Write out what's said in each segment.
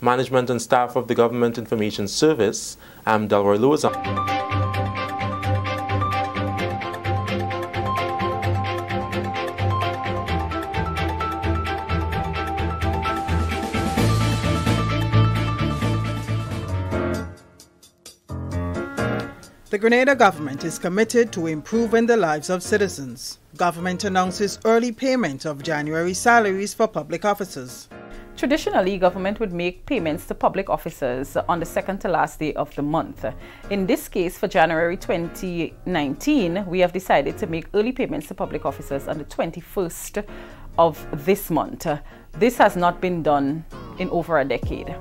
management and staff of the Government Information Service. I'm Delroy Lewis. The Grenada government is committed to improving the lives of citizens. Government announces early payment of January salaries for public officers. Traditionally, government would make payments to public officers on the second to last day of the month. In this case, for January 2019, we have decided to make early payments to public officers on the 21st of this month. This has not been done in over a decade.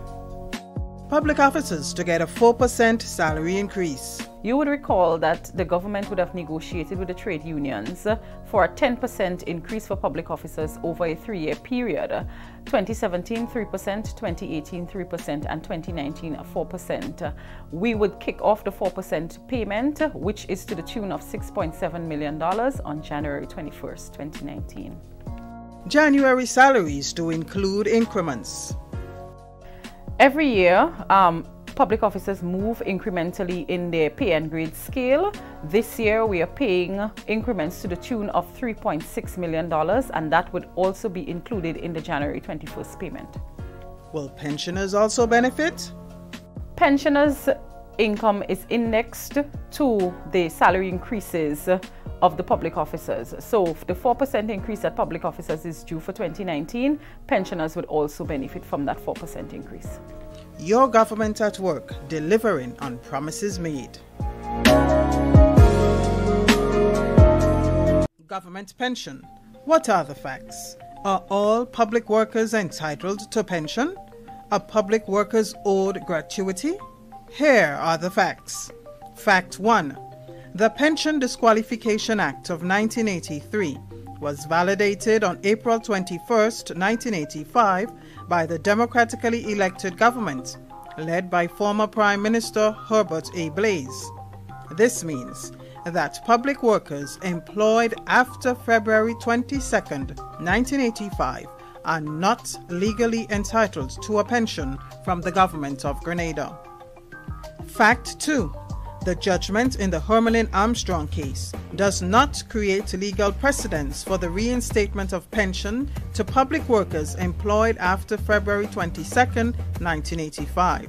Public officers to get a 4% salary increase. You would recall that the government would have negotiated with the trade unions for a 10% increase for public officers over a 3-year period. 2017, 3%, 2018, 3%, and 2019, 4%. We would kick off the 4% payment, which is to the tune of $6.7 million on January 21st, 2019. January salaries to include increments. Every year, public officers move incrementally in their pay and grade scale. This year, we are paying increments to the tune of $3.6 million, and that would also be included in the January 21st payment. Will pensioners also benefit? Pensioners' income is indexed to the salary increases of the public officers. So the 4% increase that public officers is due for 2019, pensioners would also benefit from that 4% increase. Your government at work, delivering on promises made. Government pension. What are the facts? Are all public workers entitled to pension? Are public workers owed gratuity? Here are the facts. Fact 1. The Pension Disqualification Act of 1983 was validated on April 21, 1985 by the democratically elected government led by former Prime Minister Herbert A. Blaise. This means that public workers employed after February 22, 1985 are not legally entitled to a pension from the government of Grenada. Fact 2. The judgment in the Hermelin Armstrong case does not create legal precedents for the reinstatement of pension to public workers employed after February 22, 1985.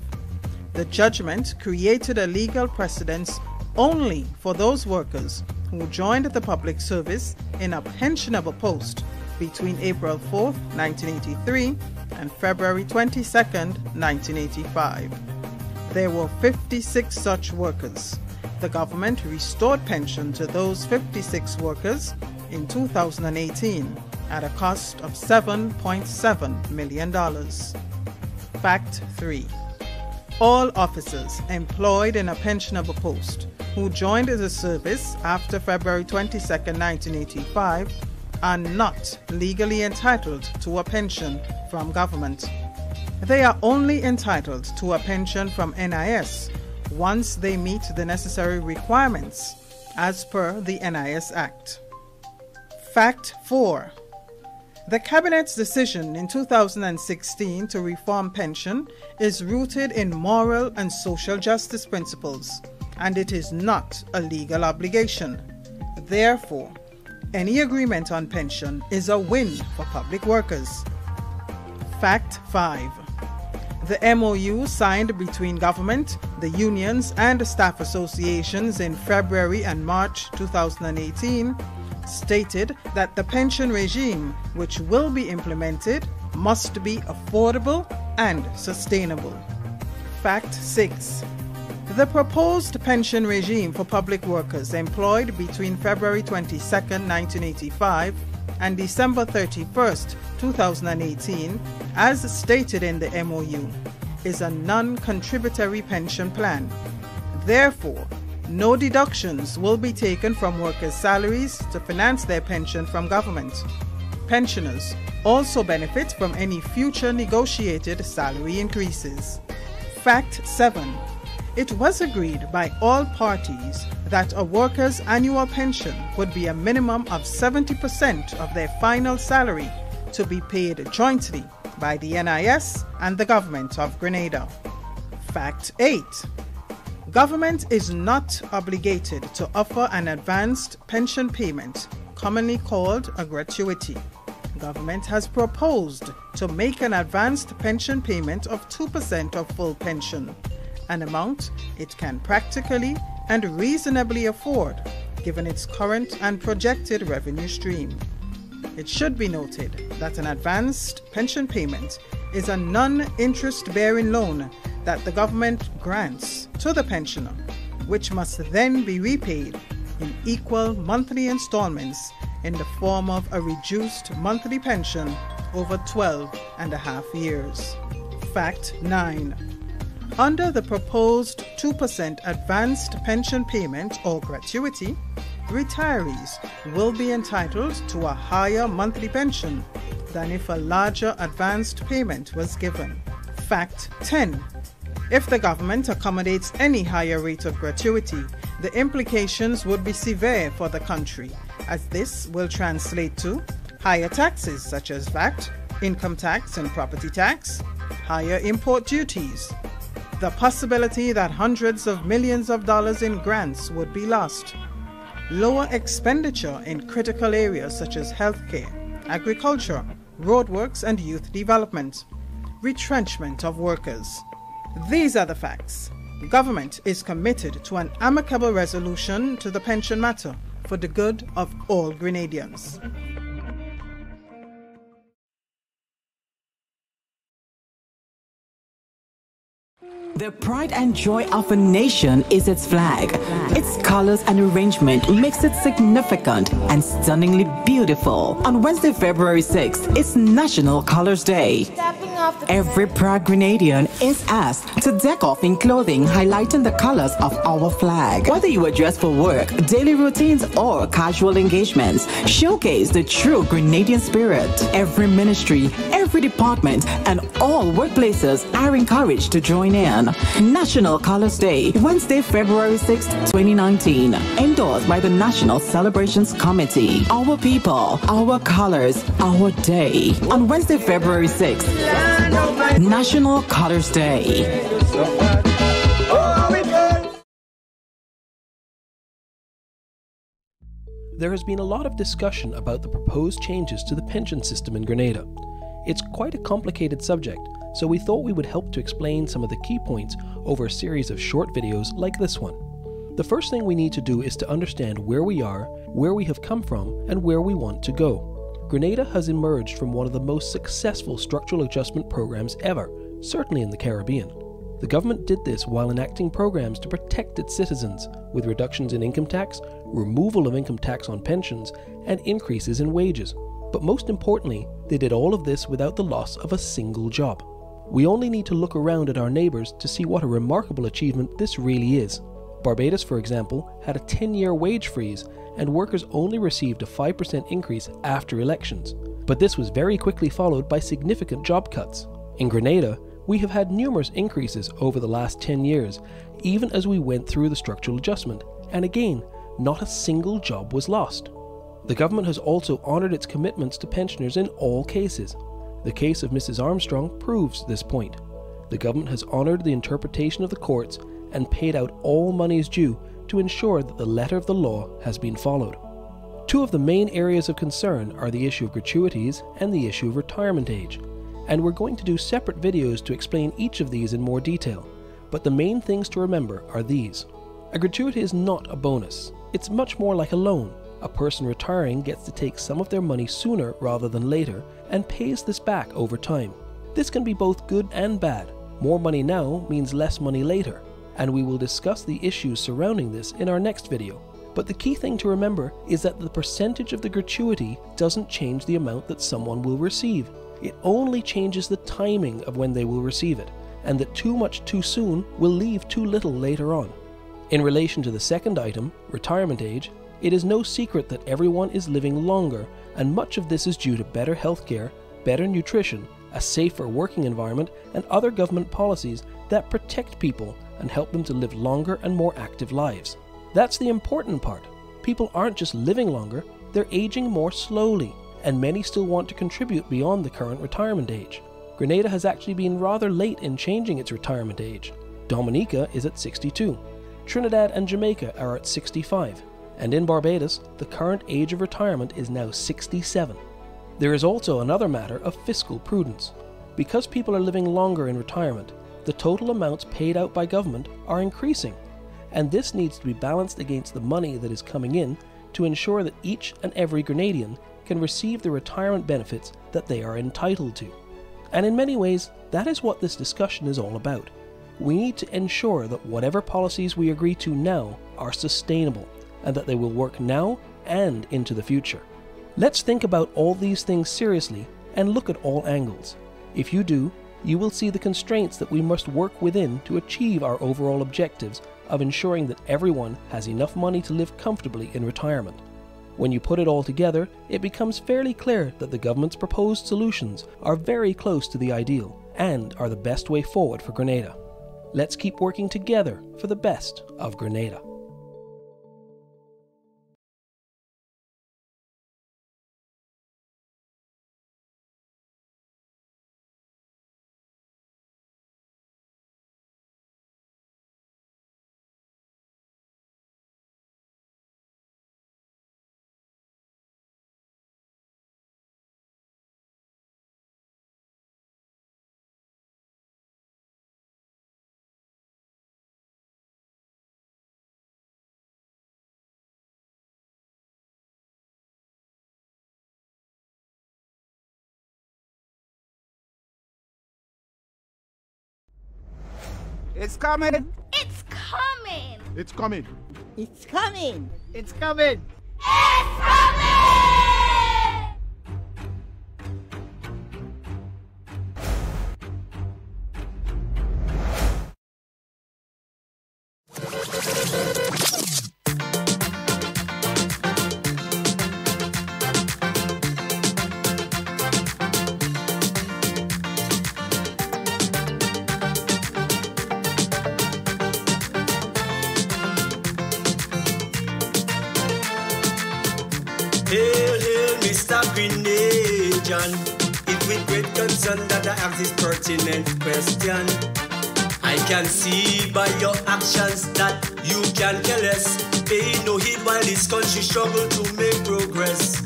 The judgment created a legal precedent only for those workers who joined the public service in a pensionable post between April 4, 1983 and February 22, 1985. There were 56 such workers. The government restored pension to those 56 workers in 2018 at a cost of $7.7 million. Fact 3. All officers employed in a pensionable post who joined the service after February 22, 1985 are not legally entitled to a pension from government. They are only entitled to a pension from NIS once they meet the necessary requirements as per the NIS Act. Fact 4. The Cabinet's decision in 2016 to reform pension is rooted in moral and social justice principles, and it is not a legal obligation. Therefore, any agreement on pension is a win for public workers. Fact 5. The MOU signed between government, the unions, and staff associations in February and March 2018 stated that the pension regime which will be implemented must be affordable and sustainable. Fact 6. The proposed pension regime for public workers employed between February 22, 1985 and December 31, 2018, as stated in the MOU, is a non-contributory pension plan. Therefore, no deductions will be taken from workers' salaries to finance their pension from government. Pensioners also benefit from any future negotiated salary increases. Fact 7. It was agreed by all parties that a worker's annual pension would be a minimum of 70% of their final salary to be paid jointly by the NIS and the Government of Grenada. Fact 8. Government is not obligated to offer an advanced pension payment, commonly called a gratuity. Government has proposed to make an advanced pension payment of 2% of full pension, an amount it can practically and reasonably afford given its current and projected revenue stream. It should be noted that an advanced pension payment is a non-interest-bearing loan that the government grants to the pensioner, which must then be repaid in equal monthly installments in the form of a reduced monthly pension over 12.5 years. Fact 9. Under the proposed 2% advanced pension payment or gratuity, retirees will be entitled to a higher monthly pension than if a larger advanced payment was given. Fact 10. If the government accommodates any higher rate of gratuity, the implications would be severe for the country, as this will translate to higher taxes such as VAT, income tax and property tax, higher import duties, the possibility that hundreds of millions of dollars in grants would be lost, lower expenditure in critical areas such as healthcare, agriculture, roadworks and youth development, retrenchment of workers. These are the facts. Government is committed to an amicable resolution to the pension matter for the good of all Grenadians. The pride and joy of a nation is its flag. Its colors and arrangement makes it significant and stunningly beautiful. On Wednesday, February 6th, it's National Colors Day. Every proud Grenadian is asked to deck off in clothing highlighting the colors of our flag. Whether you are dressed for work, daily routines, or casual engagements, showcase the true Grenadian spirit. Every ministry, every department, and all workplaces are encouraged to join in. National Colors Day, Wednesday, February 6, 2019. Endorsed by the National Celebrations Committee. Our people, our colors, our day. On Wednesday, February 6, National Colors Day. There has been a lot of discussion about the proposed changes to the pension system in Grenada. It's quite a complicated subject, so we thought we would help to explain some of the key points over a series of short videos like this one. The first thing we need to do is to understand where we are, where we have come from, and where we want to go. Grenada has emerged from one of the most successful structural adjustment programs ever, certainly in the Caribbean. The government did this while enacting programs to protect its citizens, with reductions in income tax, removal of income tax on pensions, and increases in wages. But most importantly, they did all of this without the loss of a single job. We only need to look around at our neighbours to see what a remarkable achievement this really is. Barbados, for example, had a 10-year wage freeze, and workers only received a 5% increase after elections. But this was very quickly followed by significant job cuts. In Grenada, we have had numerous increases over the last 10 years, even as we went through the structural adjustment, and again, not a single job was lost. The government has also honoured its commitments to pensioners in all cases. The case of Mrs. Armstrong proves this point. The government has honoured the interpretation of the courts and paid out all monies due to ensure that the letter of the law has been followed. Two of the main areas of concern are the issue of gratuities and the issue of retirement age, and we're going to do separate videos to explain each of these in more detail, but the main things to remember are these. A gratuity is not a bonus. It's much more like a loan. A person retiring gets to take some of their money sooner rather than later and pays this back over time. This can be both good and bad. More money now means less money later, and we will discuss the issues surrounding this in our next video. But the key thing to remember is that the percentage of the gratuity doesn't change the amount that someone will receive. It only changes the timing of when they will receive it, and that too much too soon will leave too little later on. In relation to the second item, retirement age, it is no secret that everyone is living longer, and much of this is due to better healthcare, better nutrition, a safer working environment, and other government policies that protect people and help them to live longer and more active lives. That's the important part. People aren't just living longer, they're aging more slowly, and many still want to contribute beyond the current retirement age. Grenada has actually been rather late in changing its retirement age. Dominica is at 62. Trinidad and Jamaica are at 65. And in Barbados, the current age of retirement is now 67. There is also another matter of fiscal prudence. Because people are living longer in retirement, the total amounts paid out by government are increasing, and this needs to be balanced against the money that is coming in to ensure that each and every Grenadian can receive the retirement benefits that they are entitled to. And in many ways, that is what this discussion is all about. We need to ensure that whatever policies we agree to now are sustainable, and that they will work now and into the future. Let's think about all these things seriously and look at all angles. If you do, you will see the constraints that we must work within to achieve our overall objectives of ensuring that everyone has enough money to live comfortably in retirement. When you put it all together, it becomes fairly clear that the government's proposed solutions are very close to the ideal and are the best way forward for Grenada. Let's keep working together for the best of Grenada. It's coming! It's coming! It's coming! It's coming! It's coming! It's coming! Hail, hail, Mr. Grenadian. It's with great concern that I ask this pertinent question. I can see by your actions that you can care less, pay no heed while this country struggle to make progress.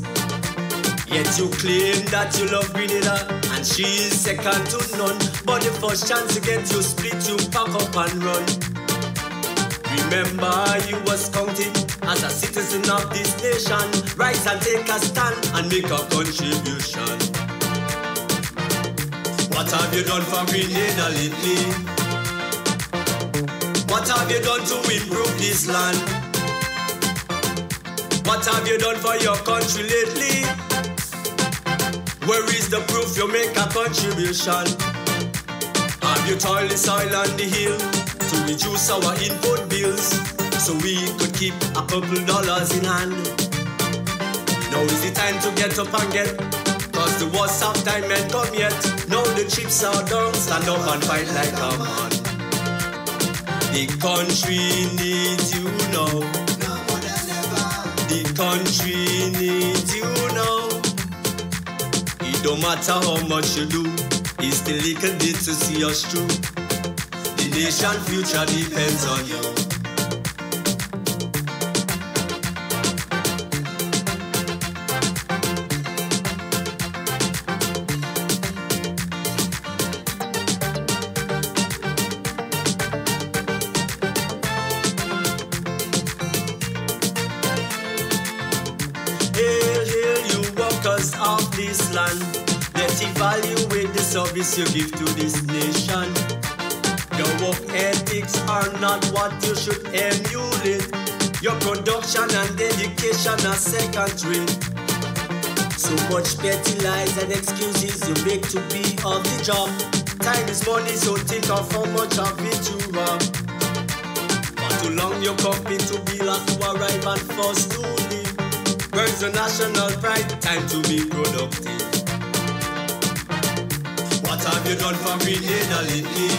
Yet you claim that you love Grenada, and she is second to none. But the first chance to get you split, you pack up and run. Remember, you was counting as a citizen of this nation. Rise and take a stand and make a contribution. What have you done for Grenada lately? What have you done to improve this land? What have you done for your country lately? Where is the proof you make a contribution? Have you toiled the soil and the hill to reduce our input bills so we could keep a couple dollars in hand? Now is the time to get up and get, cause the worst of time ain't come yet. Now the chips are down, stand up and fight like a man. The country needs you now. The country needs you now. It don't matter how much you do, it's the little bit to see us through. The nation's future depends on you. Hail, hail, you workers of this land. Let's evaluate the service you give to this nation. Your work ethics are not what you should emulate. Your production and dedication are second rate. So much petty lies and excuses you make to be of the job. Time is money, so think of how much of it you rob. For too long your company to be last to arrive and forced to leave. Burns the national pride, time to be productive. What have you done for Grenada lately?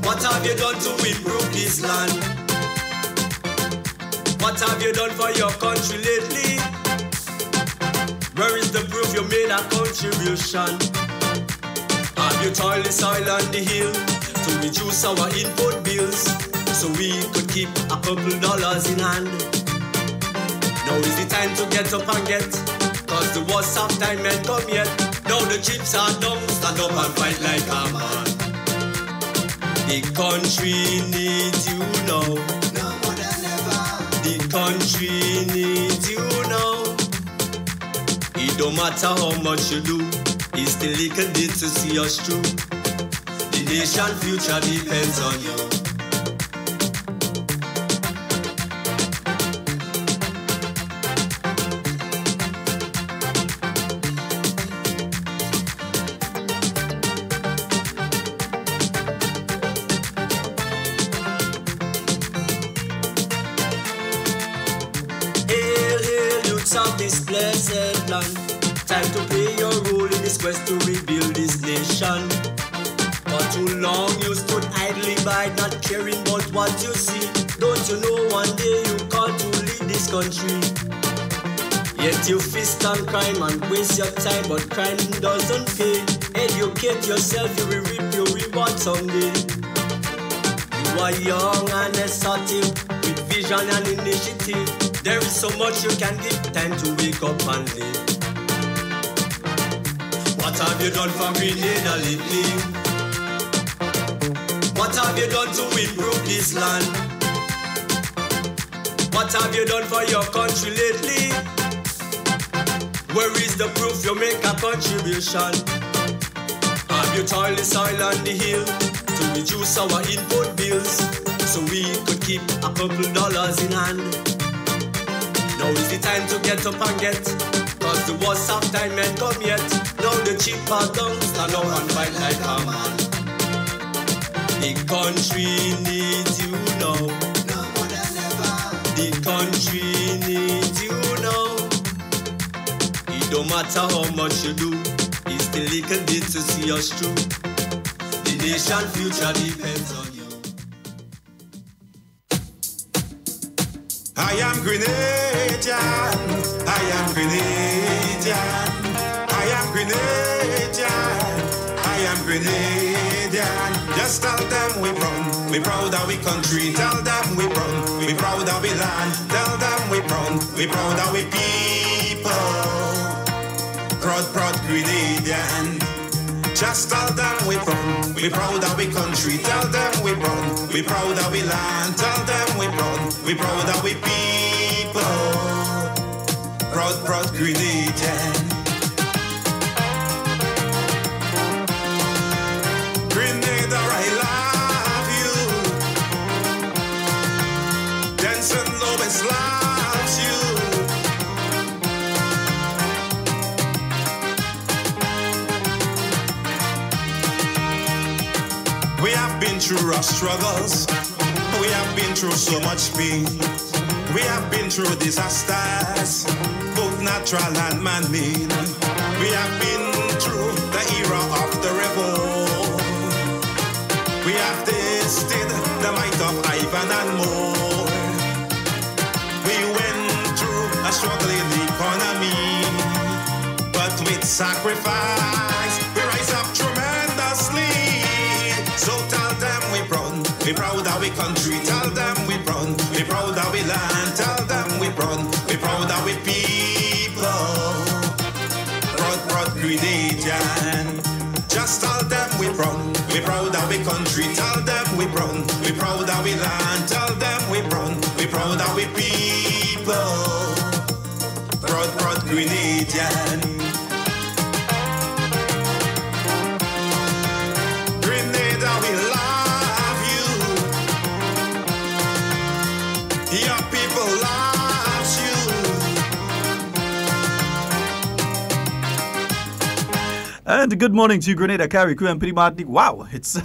What have you done to improve this land? What have you done for your country lately? Where is the proof you made a contribution? Have you toiled the soil and the hill to reduce our input bills so we could keep a couple dollars in hand? Now is the time to get up and get, cause the worst of time ain't come yet. Now the chips are down, stand up and fight like a man. The country needs you now. No more than ever. The country needs you now. It don't matter how much you do, it's the little bit to see us through. The nation's future depends on you. Of this blessed land, time to play your role in this quest to rebuild this nation. For too long you stood idly by, not caring about what you see. Don't you know one day you called to lead this country? Yet you fist on crime and waste your time, but crime doesn't pay. Educate yourself, you will reap your reward someday. You are young and assertive, with vision and initiative. There is so much you can give, time to wake up and live. What have you done for Grenada lately? What have you done to improve this land? What have you done for your country lately? Where is the proof you make a contribution? Have you toiled the soil and the hill to reduce our input bills so we could keep a couple dollars in hand? Now is the time to get up and get, cause the worst of time ain't come yet. Now the cheap are down, stand up and fight like a man. The country needs you now. No more than ever. The country needs you now. It don't matter how much you do, it's the little bit to see us through. The nation's future depends on you. I am Grenadian, I am Grenadian, I am Grenadian, I am Grenadian. Just tell them we proud of we country. Tell them we proud of we land. Tell them we proud of we people. Proud Grenadian. Just tell them we proud of we country. Tell them we proud of we land. Tell them we proud of we people. Proud Grenadian. Grenada, I love you. Denson Lopez loves you. We have been through rough struggles. We have been through so much pain. We have been through disasters, both natural and man-made. We have been through the era of the rebel. We have tasted the might of Ivan and more. We went through a struggling economy, but with sacrifice, we rise up tremendously. So tell them we proud of we country. Tell them we proud of we land. Tell them we proud of we people. Proud Grenadian. Just tell them we proud of we country. Tell them we proud of we land. Tell them we proud of we people. Proud Grenadian. We love you. Your people loves you. And good morning to Grenada, Carriacou and Martinique. Wow, it's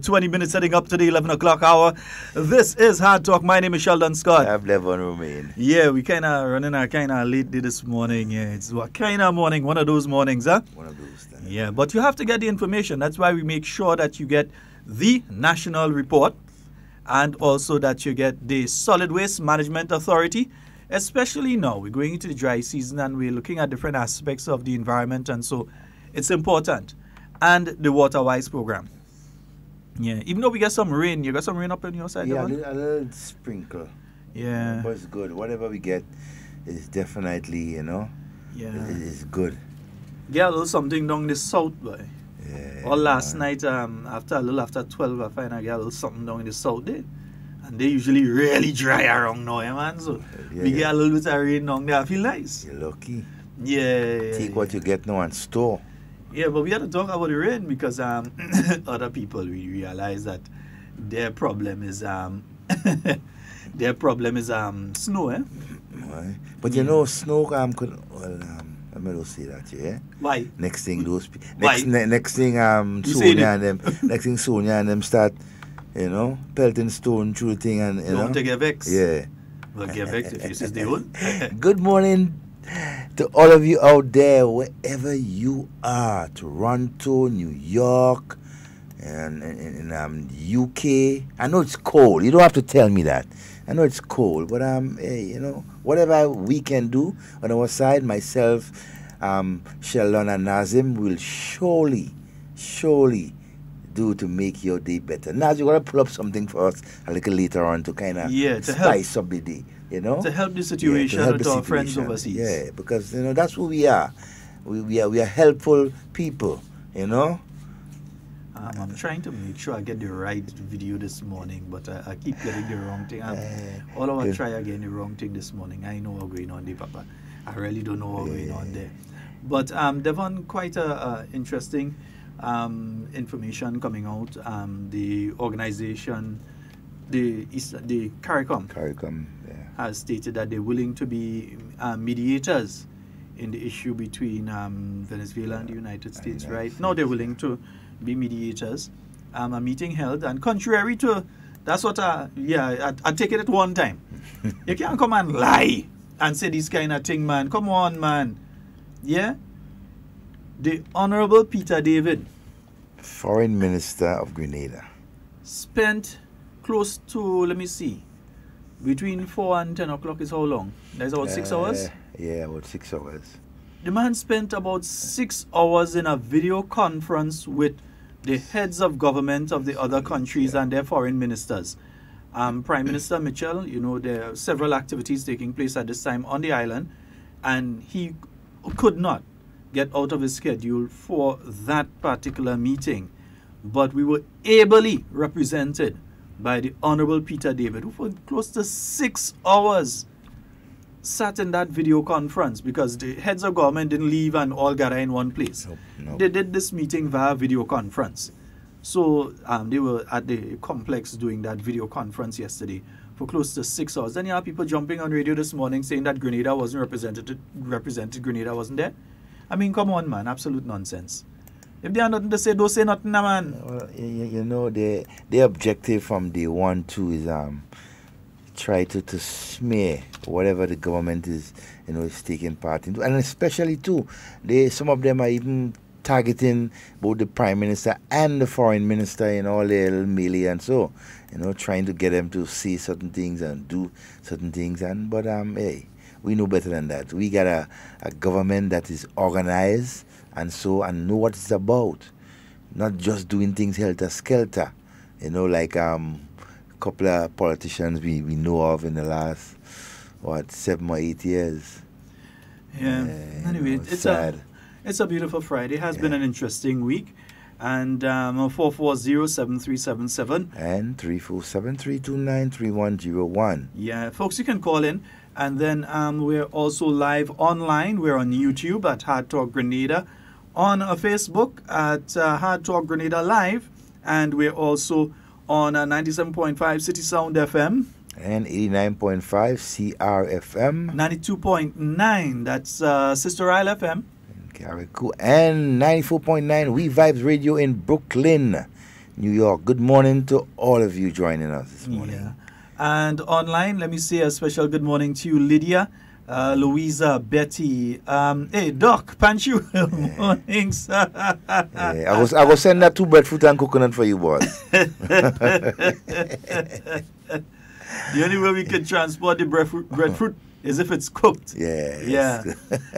20 minutes heading up to the 11 o'clock hour. This is Hard Talk. My name is Sheldon Scott. I'm Devon Romain. Yeah, we kind of running late this morning. Yeah, it's what kind of morning? One of those mornings, huh? One of those things. Yeah, but you have to get the information. That's why we make sure that you get the national report and also that you get the Solid Waste Management Authority. especially now. We're going into the dry season and we're looking at different aspects of the environment, and so it's important. And the WaterWise program. Yeah, even though we get some rain, you got some rain up on your side? Yeah, Devon? a little sprinkle. Yeah. But it's good. Whatever we get is definitely, Yeah. it is good. Get a little something down the south, boy. Yeah. Or last night, after 12, I find I get a little something down in the south there. And they usually really dry around now, man. So we get a little bit of rain down there. I feel nice. You're lucky. Yeah. Take what you get now and store. Yeah, but we had to talk about the rain because other people, we realize that their problem is snow, eh? Why? But you know, snow could. Well, I may not say that, yeah. Why? Next thing those. Why? Next thing Sonia and them. Next thing Sonia and them start, pelting stone through the thing and you want to get vexed? Yeah. Well, get vexed if you say they will. Good morning to all of you out there, wherever you are, Toronto, New York, and UK. I know it's cold. You don't have to tell me that. I know it's cold, but hey, whatever we can do on our side, myself, Sheldon and Nazim will surely do to make your day better. Naz, you're gonna pull up something for us a little later on to kind of spice up the day. To help the situation with our friends overseas. Yeah, because that's who we are. We are helpful people. I'm trying to make sure I get the right video this morning, but I keep getting the wrong thing. All of us try again the wrong thing this morning. I know what's going on there, Papa. I really don't know what's going on there. But Devon, quite a interesting information coming out. The organization, the Carriacou, has stated that they're willing to be mediators in the issue between Venezuela and the United States. Right now, they're willing to be mediators. A meeting held, and contrary to that's what I take it at one time. You can't come and lie and say this kind of thing, man. Come on, man. Yeah. The Honorable Peter David, Foreign Minister of Grenada, spent close to, let me see, between 4 and 10 o'clock is how long? That's about 6 hours? Yeah, about 6 hours. The man spent about 6 hours in a video conference with the heads of government of the other countries and their foreign ministers. Prime Minister Mitchell, there are several activities taking place at this time on the island, and he could not get out of his schedule for that particular meeting. But we were ably represented by the Honorable Peter David, who for close to 6 hours sat in that video conference because the heads of government didn't leave and all gather in one place. Nope. They did this meeting via video conference. So they were at the complex doing that video conference yesterday for close to 6 hours. Then you have people jumping on radio this morning saying that Grenada wasn't represented, Grenada wasn't there. I mean, come on, man, absolute nonsense. If they have nothing to say, don't say nothing, man. Well, the objective from day one too is try to smear whatever the government is taking part in, and especially too, some of them are even targeting both the Prime Minister and the Foreign Minister in all their little melee, and so trying to get them to say certain things and do certain things, but hey, we know better than that. We got a government that is organized and know what it's about, not just doing things helter-skelter, like couple of politicians we know of in the last 7 or 8 years. Yeah. Anyway, it's a beautiful Friday. It has been an interesting week. And 440-7377 and 347-329-3101. Yeah, folks, you can call in. And then we're also live online. We're on YouTube at Hard Talk Grenada, on Facebook at Hard Talk Grenada Live, and we're also on 97.5 CitysoundFM. And 89.5 CRFM. 92.9, that's Sister Isle FM. Carriacou. And 94.9 WeiVybz Radio in Brooklyn, New York. Good morning to all of you joining us this morning. Yeah. And online, let me say a special good morning to you, Lydia, Louisa, Betty. Hey, Doc, Panchu. Morning, sir. I will send that 2 breadfruit and coconut for you, boys. The only way we can transport the breadfruit as if it's cooked. Yeah. Yeah.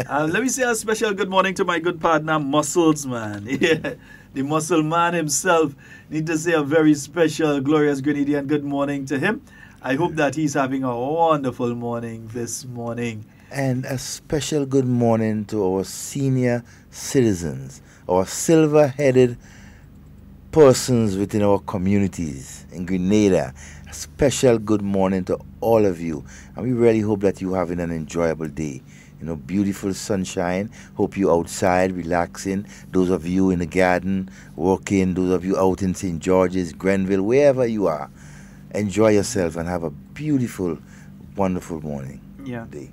Let me say a special good morning to my good partner, Muscles Man. Yeah. The muscle man himself. Need to say a very special, glorious Grenadian good morning to him. I hope that he's having a wonderful morning this morning. And a special good morning to our senior citizens, our silver-headed persons within our communities in Grenada. A special good morning to all of you. And we really hope that you're having an enjoyable day. You know, beautiful sunshine. Hope you outside, relaxing. Those of you in the garden, working. Those of you out in St. George's, Grenville, wherever you are. Enjoy yourself and have a beautiful, wonderful morning. Yeah. Day.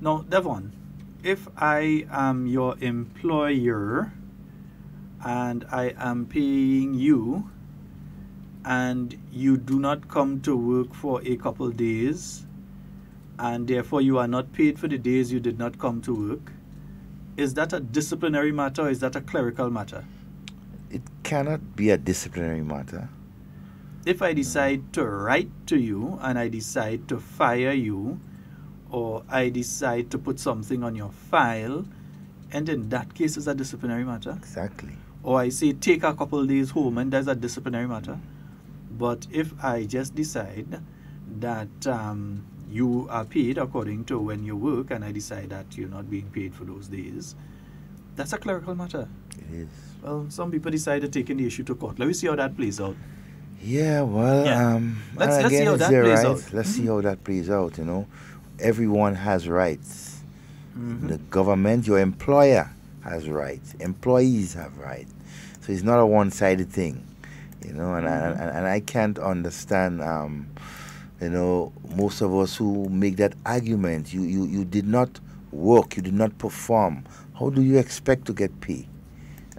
Now, Devon, if I am your employer and I am paying you and you do not come to work for a couple days and therefore you are not paid for the days you did not come to work, is that a disciplinary matter or is that a clerical matter? It cannot be a disciplinary matter. If I decide to write to you and I decide to fire you, or I decide to put something on your file, and in that case it's a disciplinary matter. Exactly. Or I say take a couple of days home, and that's a disciplinary matter. But if I just decide that you are paid according to when you work, and I decide that you're not being paid for those days, that's a clerical matter. It is. Well, some people decide to take the issue to court. Let me see how that plays out. Yeah, well, Yeah. Let's again, see how it's that their plays right. out. Let's see how that plays out, you know. Everyone has rights. Mhm. The government, your employer has rights. Employees have rights. So it's not a one-sided thing, you know. And I can't understand, you know, most of us who make that argument. You did not work. You did not perform. How do you expect to get paid?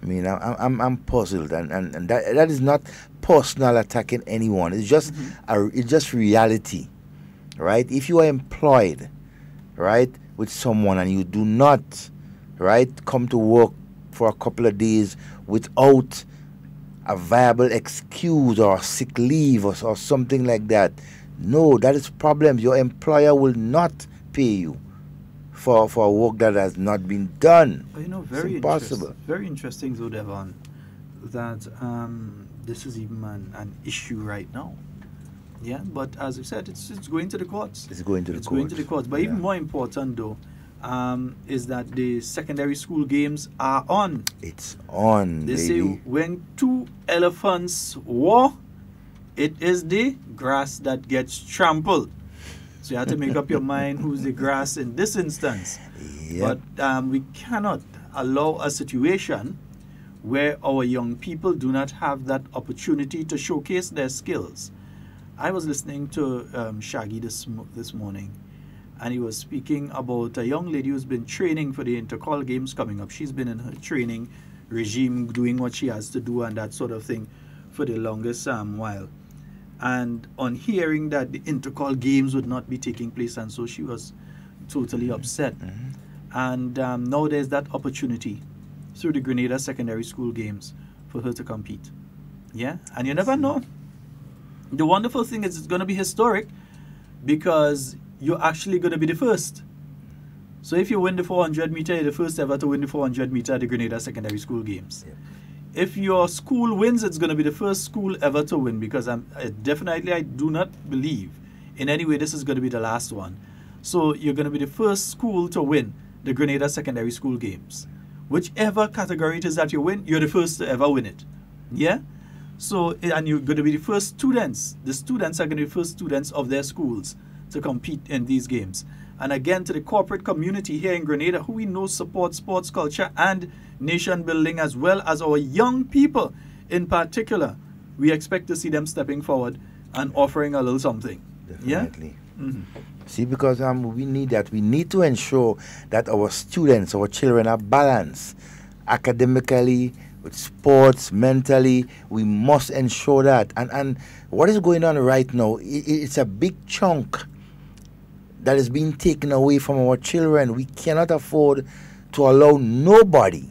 I mean, I'm puzzled, and that is not personal attacking anyone. It's just it's just reality, right? If you are employed, right, with someone and you do not, right, come to work for a couple of days without a viable excuse or sick leave or something like that, no, that is problems. Your employer will not pay you for work that has not been done. You know, it's impossible. Very interesting, though, Devon, that this is even an issue right now. Yeah, but as you said, it's going to the courts. It's going to the It's courts. going to the courts. But even more important, though, is that the secondary school games are on. It's on, They baby. say when two elephants war, it is the grass that gets trampled. So you have to make up your mind who's the grass in this instance. Yep. But we cannot allow a situation where our young people do not have that opportunity to showcase their skills. I was listening to Shaggy this morning, and he was speaking about a young lady who's been training for the intercall games coming up. She's been in her training regime, doing what she has to do and that sort of thing for the longest while. And on hearing that the intercall games would not be taking place, and so she was totally upset. And now there's that opportunity through the Grenada Secondary School Games for her to compete. Yeah, and you never know. The wonderful thing is it's going to be historic because you're actually going to be the first. So if you win the 400 meter, you're the first ever to win the 400 meter at the Grenada Secondary School Games. Yep. If your school wins, it's going to be the first school ever to win, because I do not believe in any way this is going to be the last one. So you're going to be the first school to win the Grenada Secondary School Games. Whichever category it is that you win, you're the first to ever win it. Yeah? So, and you're going to be the first students. The students are going to be the first students of their schools to compete in these games. And again, to the corporate community here in Grenada, who we know supports sports culture and nation building, as well as our young people in particular, we expect to see them stepping forward and offering a little something. Definitely. Yeah? See, because we need that. We need to ensure that our students, our children are balanced academically, with sports, mentally. We must ensure that. And what is going on right now, it's a big chunk that is being taken away from our children. We cannot afford to allow nobody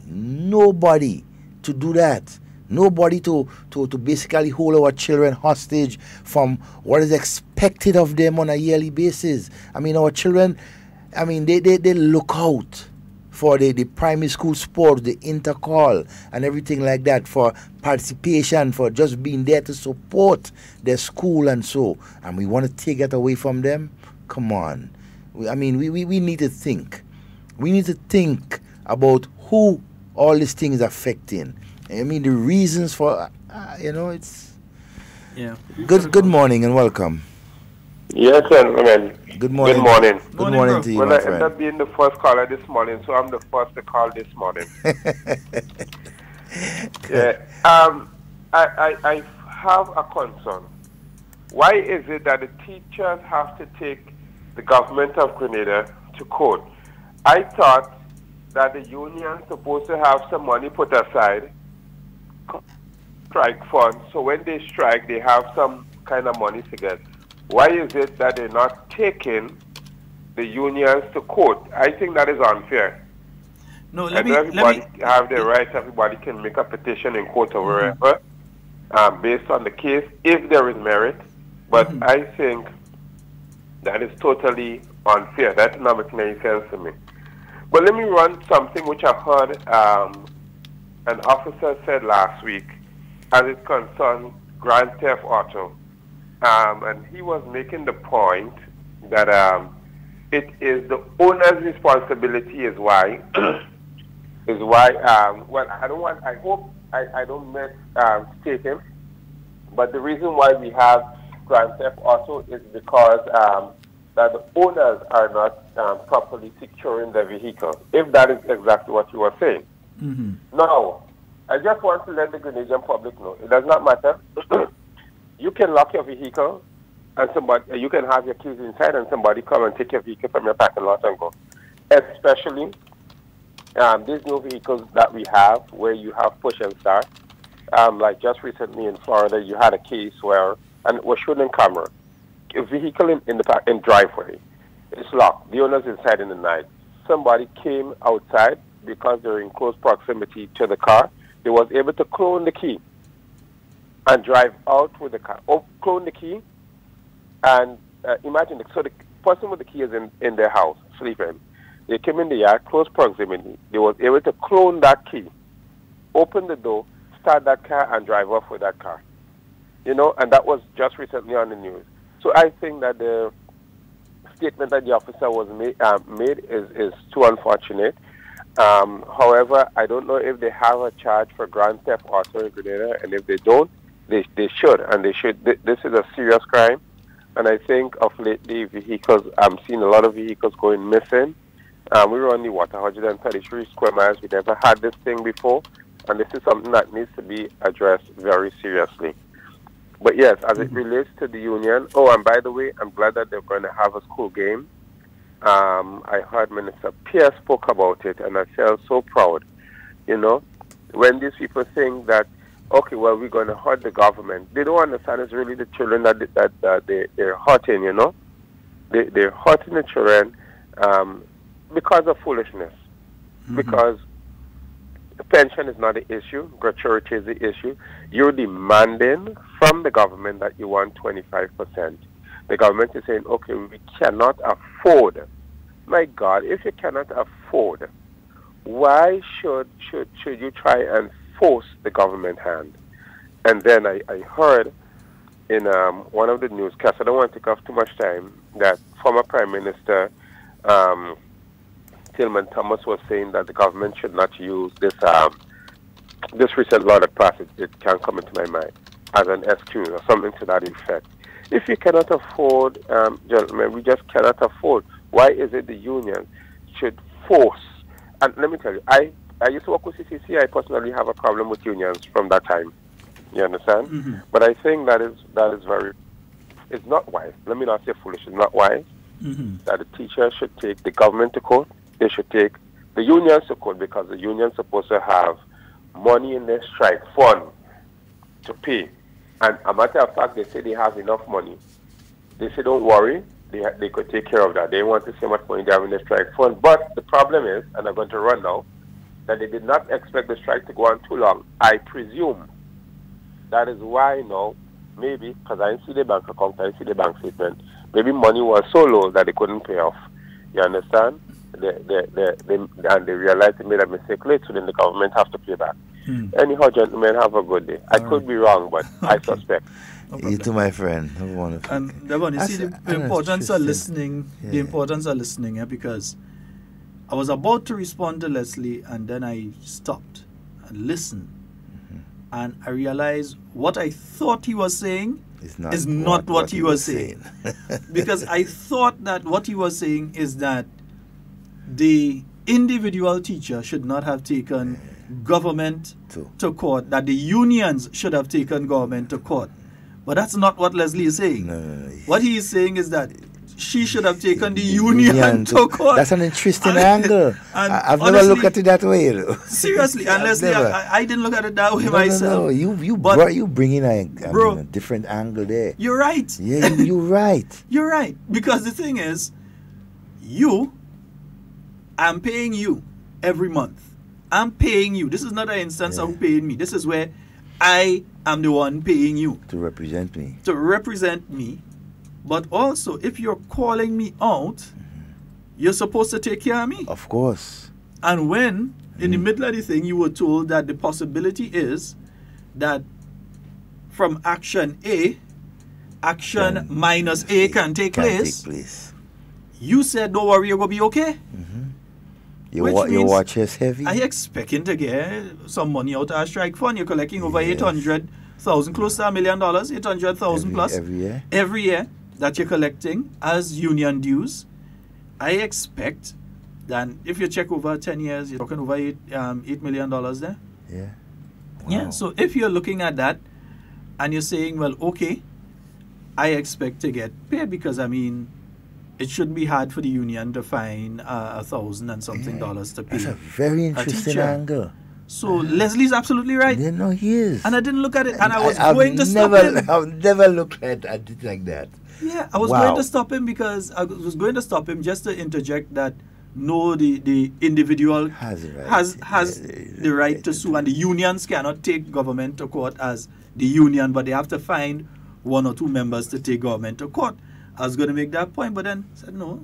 to do that. Nobody to basically hold our children hostage from what is expected of them on a yearly basis. I mean, our children I mean, they look out for the primary school sports, the intercall, and everything like that, for participation, for just being there to support their school and so. And we want to take that away from them? Come on. We need to think. We need to think about who all these things are affecting. I mean, the reasons for, it's... Yeah. Good morning and welcome. Yes, gentlemen. Good morning. Good morning. Good morning to you, well, my I friend. ended up being the first caller this morning, so I'm the first to call this morning. Yeah. I have a concern. Why is it that the teachers have to take the government of Grenada to court? I thought that the union is supposed to have some money put aside, strike funds, so when they strike, they have some kind of money to get. Why is it that they're not taking the unions to court? I think that is unfair. No, everybody have their rights. Everybody can make a petition in court or wherever, based on the case, if there is merit. But I think that is totally unfair. That does not make any sense to me. But let me run something which I heard an officer said last week, as it concerns Grand Theft Auto. And he was making the point that it is the owner's responsibility is why, well, I hope I don't mistake him, but the reason why we have Grand Theft Auto is because that the owners are not properly securing their vehicles, if that is exactly what you were saying. Now, I just want to let the Grenadian public know, it does not matter. You can lock your vehicle, and you can have your keys inside, and somebody come and take your vehicle from your parking lot and go. Especially these new vehicles that we have, where you have push and start. Like just recently in Florida, you had a case where, and it was shown in camera, a vehicle in driveway, it's locked. The owner's inside in the night. Somebody came outside because they're in close proximity to the car. They was able to clone the key and drive out with the car. Clone the key, and imagine, so the person with the key is in their house, sleeping. They came in the yard, close proximity. They was able to clone that key, open the door, start that car, and drive off with that car. And that was just recently on the news. So I think that the statement that the officer was made is too unfortunate. However, I don't know if they have a charge for Grand Theft Auto in Grenada, and if they don't, they should, and they should. This is a serious crime, and I think of lately vehicles, I'm seeing a lot of vehicles going missing. We were on the water, 133 square miles. We never had this thing before, and this is something that needs to be addressed very seriously. But yes, as it relates to the union, and by the way, I'm glad that they're going to have a school game. I heard Minister Pierce spoke about it, and I felt so proud. When these people think that, okay, well, we're going to hurt the government, they don't understand it's really the children that they're hurting, They're hurting the children because of foolishness. Because the pension is not the issue, gratuity is the issue. You're demanding from the government that you want 25%. The government is saying, okay, we cannot afford. My God, if you cannot afford, why should you try and force the government hand? And then I heard in one of the newscasts, I don't want to take off too much time, that former Prime Minister Tillman Thomas was saying that the government should not use this recent law that passed, it can't come into my mind, as an excuse or something to that effect. If you cannot afford, gentlemen, we just cannot afford. Why is it the union should force? And let me tell you, I used to work with CCC. I personally have a problem with unions from that time. You understand? But I think that is very, it's not wise. Let me not say foolish. It's not wise that the teachers should take the government to court. They should take the unions to court, because the unions are supposed to have money in their strike fund to pay. And a matter of fact, they say they have enough money. They say, don't worry, they could take care of that. They want to see how much money they have in the strike fund. But the problem is, and I'm going to run now, that they did not expect the strike to go on too long. I presume that is why now, maybe, because I didn't see the bank account, I didn't see the bank statement, maybe money was so low that they couldn't pay off. You understand? And they realize they made a mistake late, so then the government have to pay back. Anyhow, gentlemen, have a good day. I could be wrong, but I suspect. No you too, my friend. And Devon, you see the importance of listening. Yeah. The importance of listening, because I was about to respond to Leslie, and then I stopped and listened, and I realized what I thought he was saying is not what he was saying. Because I thought that what he was saying is that the individual teacher should not have taken government to court, that the unions should have taken government to court. But that's not what Leslie is saying. No. What he is saying is that she should have taken the union to court. That's an interesting angle. I've never looked at it that way. Seriously, and Leslie, I didn't look at it that way myself. No, you bring in a different angle there. You're right. Yeah, you're right. You're right. Because the thing is, I'm paying you every month. I'm paying you. This is not an instance of paying me. This is where I am the one paying you. To represent me. To represent me. But also, if you're calling me out, you're supposed to take care of me. Of course. And when, in the middle of the thing, you were told that the possibility is that from action A, action minus A can take place. You said, don't worry, you're going to be okay. Your watch is heavy. I expecting to get some money out of a strike fund. You're collecting over 800,000, close to $1 million, 800,000 plus. Every year? Every year that you're collecting as union dues. I expect that if you check over 10 years, you're talking over $8 million there. Yeah. Wow. Yeah, so if you're looking at that and you're saying, well, okay, I expect to get paid because, I mean, it shouldn't be hard for the union to find $1,000 and something dollars to pay. That's a very interesting angle. So Leslie's absolutely right. Yeah, no, he is. And I didn't look at it, and I was going to stop him. I've never looked at it like that. Yeah, I was going to stop him because I was going to stop him just to interject that no, the individual has the right to sue, and the unions cannot take government to court as the union, but they have to find one or two members to take government to court. I was going to make that point, but then I said, no,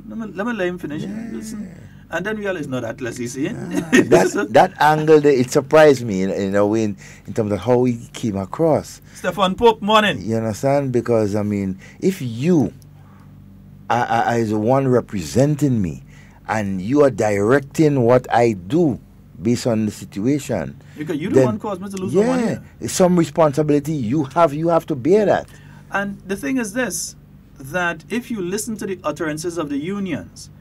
let me let him finish. Listen. And then realized, no, that Leslie's saying. That angle, there, it surprised me in a way in terms of how he came across. Stefan Pope, morning. You understand? Because, I mean, if you are the one representing me and you are directing what I do based on the situation. Because you the one caused me to lose my money. Yeah, some responsibility you have to bear that. And the thing is this, that if you listen to the utterances of the unions,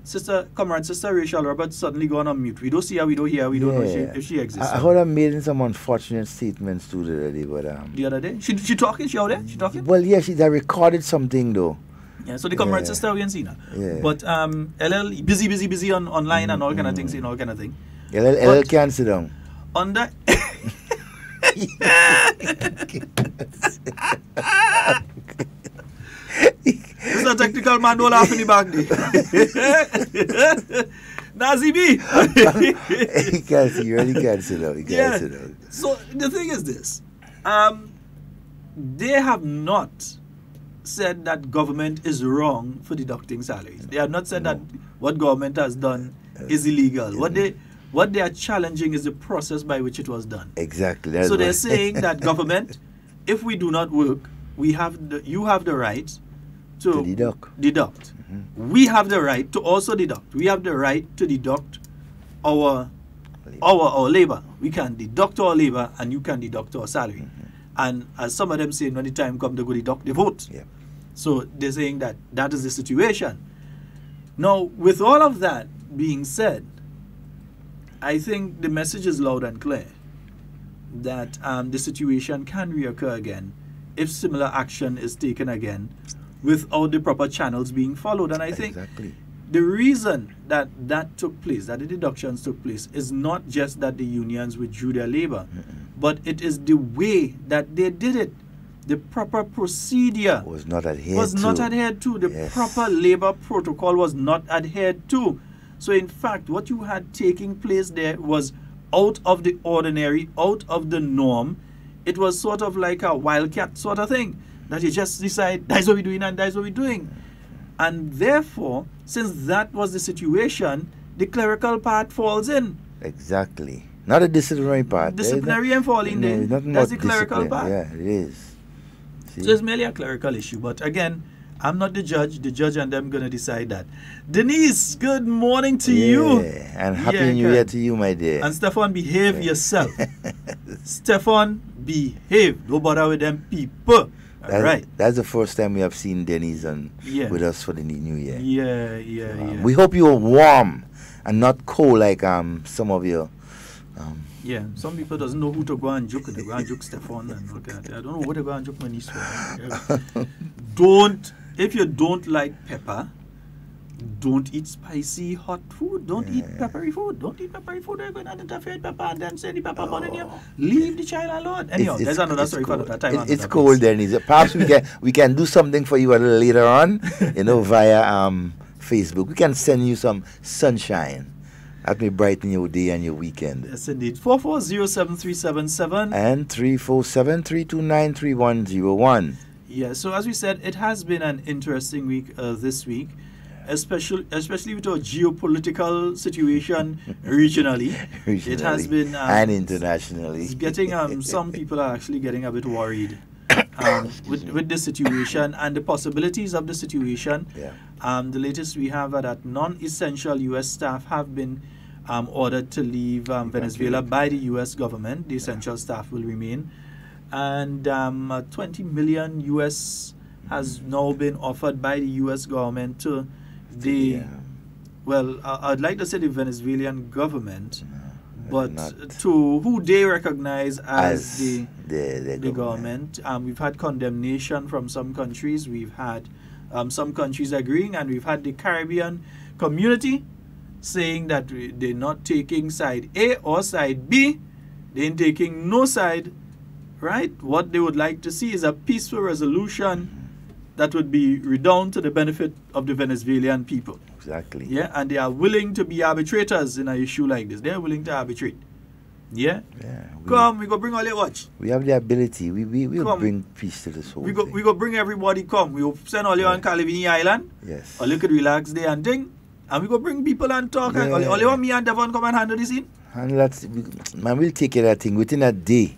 Sister Rachel Roberts suddenly gone on mute. We don't see her, we don't hear her, we don't know if she exists. I heard her making some unfortunate statements too the other day, but the other day? She talking? She out there? She talking? Well, yeah, she recorded something though. Yeah, so the comrade sister we ain't seen her. Yeah. But LL busy online and all kind of things, and all kind of thing. LL can't sit down. On that this is a technical man, don't laugh in the back there. Nazi B. He can't see, he really can't sit down. He can't sit down. So the thing is this. They have not said that government is wrong for deducting salaries. They have not said that what government has done is illegal. What they are challenging is the process by which it was done. Exactly. So they're saying that government, if we do not work, you have the right to deduct. We have the right to also deduct. We have the right to deduct our labor. We can deduct our labor and you can deduct our salary. And as some of them say, when the time comes to go deduct the vote. Yeah. So they're saying that is the situation. Now, with all of that being said, I think the message is loud and clear that the situation can reoccur again if similar action is taken again without the proper channels being followed. And I think the reason that took place, that the deductions took place, is not just that the unions withdrew their labor, but it is the way that they did it. The proper procedure was not adhered to. The proper labor protocol was not adhered to. So in fact, what you had taking place there was out of the ordinary, out of the norm. It was sort of like a wildcat sort of thing, that you just decide, that's what we're doing and that's what we're doing. And therefore, since that was the situation, the clerical part falls in. Exactly. Not a disciplinary part. Disciplinary and falling in. That's the clerical part. Yeah, it is. See? So it's merely a clerical issue. But again, I'm not the judge. The judge and them going to decide that. Denise, good morning to you. And happy New Year to you, my dear. And Stefan, behave yourself. Stefan, behave. Don't bother with them people. All right. That's the first time we have seen Denise with us for the New Year. Yeah. We hope you're warm and not cold like some of you. Some people doesn't know who to go and joke. They go and joke Stefan and look at it. I don't know what to go and joke my niece for. If you don't like pepper, don't eat spicy hot food. Don't eat peppery food. Don't eat peppery food. They're going to interfere with pepper and then say the pepper burning you. Leave the child alone. Anyhow, there's another story for another time. It's cold, Denise. Perhaps we can do something for you a little later on, via Facebook. We can send you some sunshine. That may brighten your day and your weekend. Yes, indeed. 4407377 and 347-329-3101. Yeah, so as we said, it has been an interesting week this week, especially with our geopolitical situation regionally. It has been and internationally. It's getting some people are actually getting a bit worried with the situation and the possibilities of the situation. The latest we have are that non-essential U.S. staff have been ordered to leave Venezuela by the U.S. government. The essential staff will remain. And 20 million U.S. has now been offered by the U.S. government to the, I'd like to say the Venezuelan government, but to who they recognize as the government. We've had condemnation from some countries. We've had some countries agreeing, and we've had the Caribbean community saying that they're not taking side A or side B. They ain't taking no side. Right? What they would like to see is a peaceful resolution that would be redound to the benefit of the Venezuelan people. Exactly. Yeah, and they are willing to be arbitrators in an issue like this. They are willing to arbitrate. Yeah? Come, we go bring all your watch. We have the ability. We'll bring peace to this whole thing. We go bring everybody come. We'll send all you on Calavini Island. Yes. Or you could relax there and thing. And we go bring people and talk. And all you want me and Devon come and handle this in? And we'll take care of that thing within a day.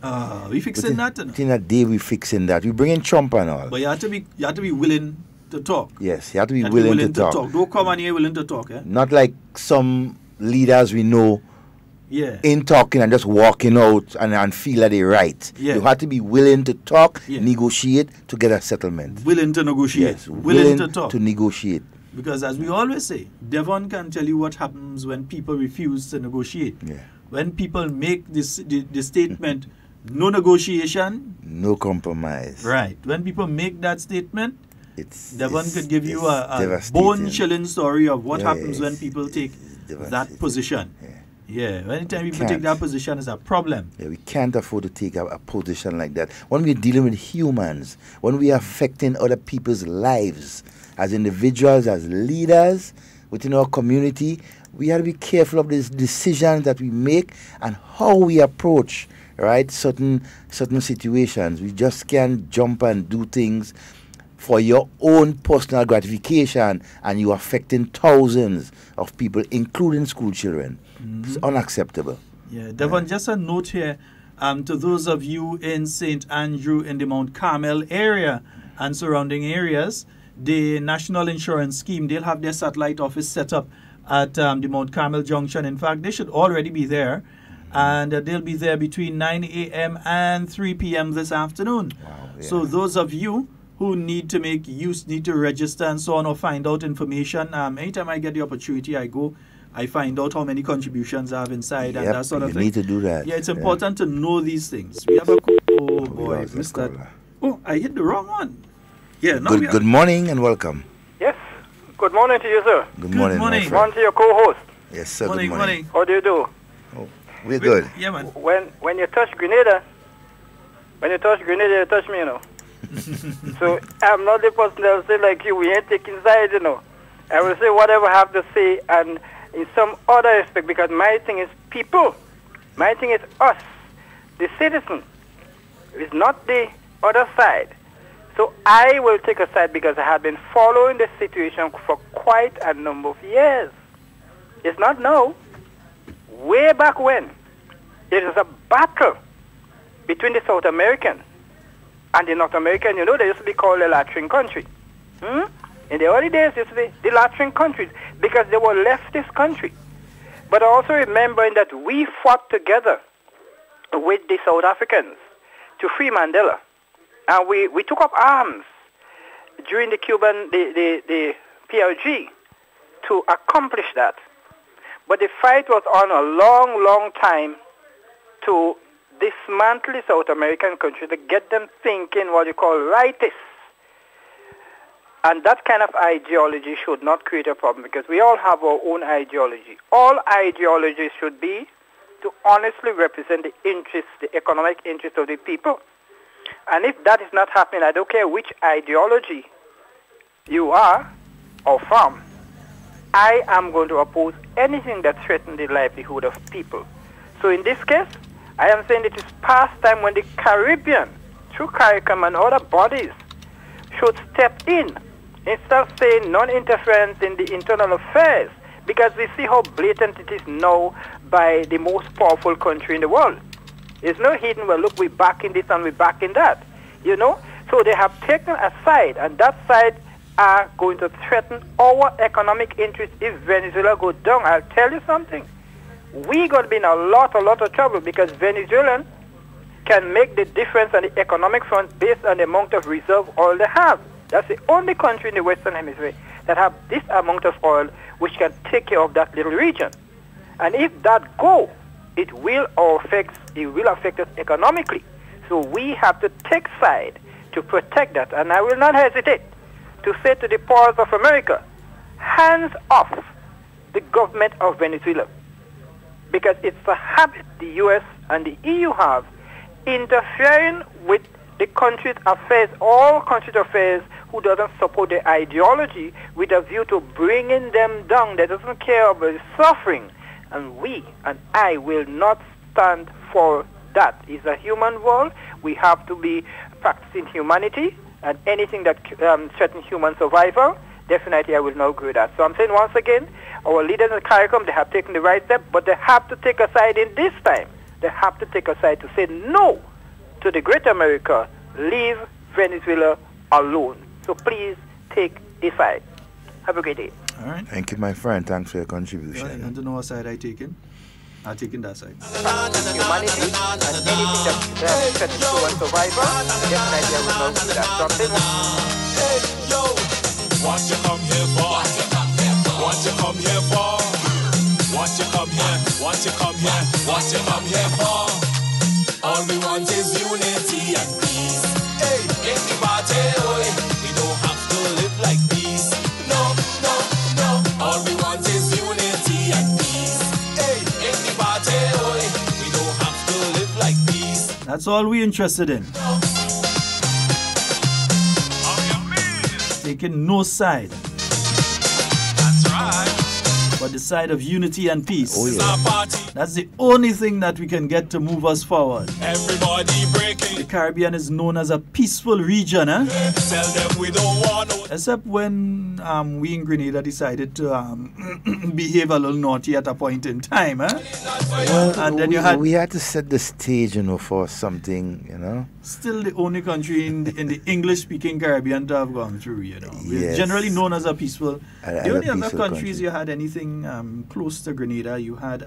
We fixing that. Within a day, we fixing that. We bring in Trump and all. But you have to be willing to talk. Yes, you have to be willing to talk. Don't come and you're willing to talk. Not like some leaders we know. In talking and just walking out and feel that they're right. You have to be willing to talk, negotiate to get a settlement. Willing to negotiate. Yes, willing to talk. To negotiate. Because as we always say, Devon can tell you what happens when people refuse to negotiate. When people make the statement, no negotiation. No compromise. Right. When people make that statement, Devon could give you a bone-chilling story of what happens when people take that position. Anytime people take that position is a problem. We can't afford to take a position like that. When we're dealing with humans, when we are affecting other people's lives, as individuals, as leaders within our community, we have to be careful of the decisions that we make and how we approach, certain situations. We just can't jump and do things for your own personal gratification, and you're affecting thousands of people, including school children. It's unacceptable. Devon, just a note here to those of you in St. Andrew in the Mount Carmel area and surrounding areas. The National Insurance Scheme, they'll have their satellite office set up at the Mount Carmel Junction. In fact, they should already be there. And they'll be there between 9 a.m. and 3 p.m. this afternoon. So those of you who need to make use, need to register and so on, or find out information, anytime I get the opportunity, I go, I find out how many contributions I have inside and that sort of thing. You need to do that. Yeah, it's important to know these things. We have a... Oh, boy, missed that. Oh, I hit the wrong one. Good morning and welcome. Yes. Good morning to you, sir. Good morning. Morning to your co-host. Yes, sir. Good morning. How do you do? Oh, we're good. Yeah, man. When you touch Grenada, you touch me, you know. So I'm not the person that will say like you, we ain't taking side, you know. I will say whatever I have to say, and in some other aspect, because my thing is people. My thing is us, the citizen. It's not the other side. So So I will take a side because I have been following the situation for quite a number of years. It's not now. Way back when, it was a battle between the South American and the North American. You know, they used to be called the Latin country. In the early days, it used to be the Latin countries because they were leftist country. But also remembering that we fought together with the South Africans to free Mandela. And we took up arms during the the PLG to accomplish that. But the fight was on a long, long time to dismantle the South American country, to get them thinking what you call rightists. And that kind of ideology should not create a problem because we all have our own ideology. All ideologies should be to honestly represent the interests, the economic interests of the people. And if that is not happening, I don't care which ideology you are or from, I am going to oppose anything that threatens the livelihood of people. So in this case, I am saying it is past time when the Caribbean, through CARICOM and other bodies, should step in instead of saying non-interference in the internal affairs, because we see how blatant it is now by the most powerful country in the world. There's no hidden, well, look, we're back in this and we're back in that, you know? So they have taken a side, and that side are going to threaten our economic interests if Venezuela go down. I'll tell you something. We're going to be in a lot of trouble because Venezuelans can make the difference on the economic front based on the amount of reserve oil they have. That's the only country in the Western Hemisphere that have this amount of oil which can take care of that little region. And if that go, it will affect us economically. So we have to take side to protect that. And I will not hesitate to say to the powers of America, hands off the government of Venezuela. Because it's a habit the U.S. and the EU have, interfering with the country's affairs, all country's affairs, who doesn't support their ideology with a view to bringing them down. They doesn't care about the suffering. And we and I will not stand for that. It's a human world. We have to be practicing humanity, and anything that threatens human survival, definitely I will not agree with that. So I'm saying once again, our leaders in CARICOM, they have taken the right step, but they have to take a side in this time. They have to take a side to say no to the Great America. Leave Venezuela alone. So please take a side. Have a great day. All right. Thank you, my friend. Thanks for your contribution. Right. And to know what side I taken? I'm taking that side. Humanity and anything that threatens human survival, definitely I will not do that. So I'm saying, hey, yo, what you come here for? What you come here for? What you come here? What you come here? What you come here for? All we want is unity and peace. Hey, in the party, we don't have to live like peace. No, no, no. All we want is unity and peace. Hey, in the party, we don't have to live like peace. That's all we're interested in. Taking no side. That's right. But the side of unity and peace. Oh, yeah. That's the only thing that we can get to move us forward. Everybody breaking. The Caribbean is known as a peaceful region, Tell them we don't want no. except when we in Grenada decided to behave a little naughty at a point in time. Well, and then we had to set the stage, for something, Still the only country in the English-speaking Caribbean to have gone through, We're Yes. generally known as a peaceful. The only other countries country. you had anything close to Grenada, you had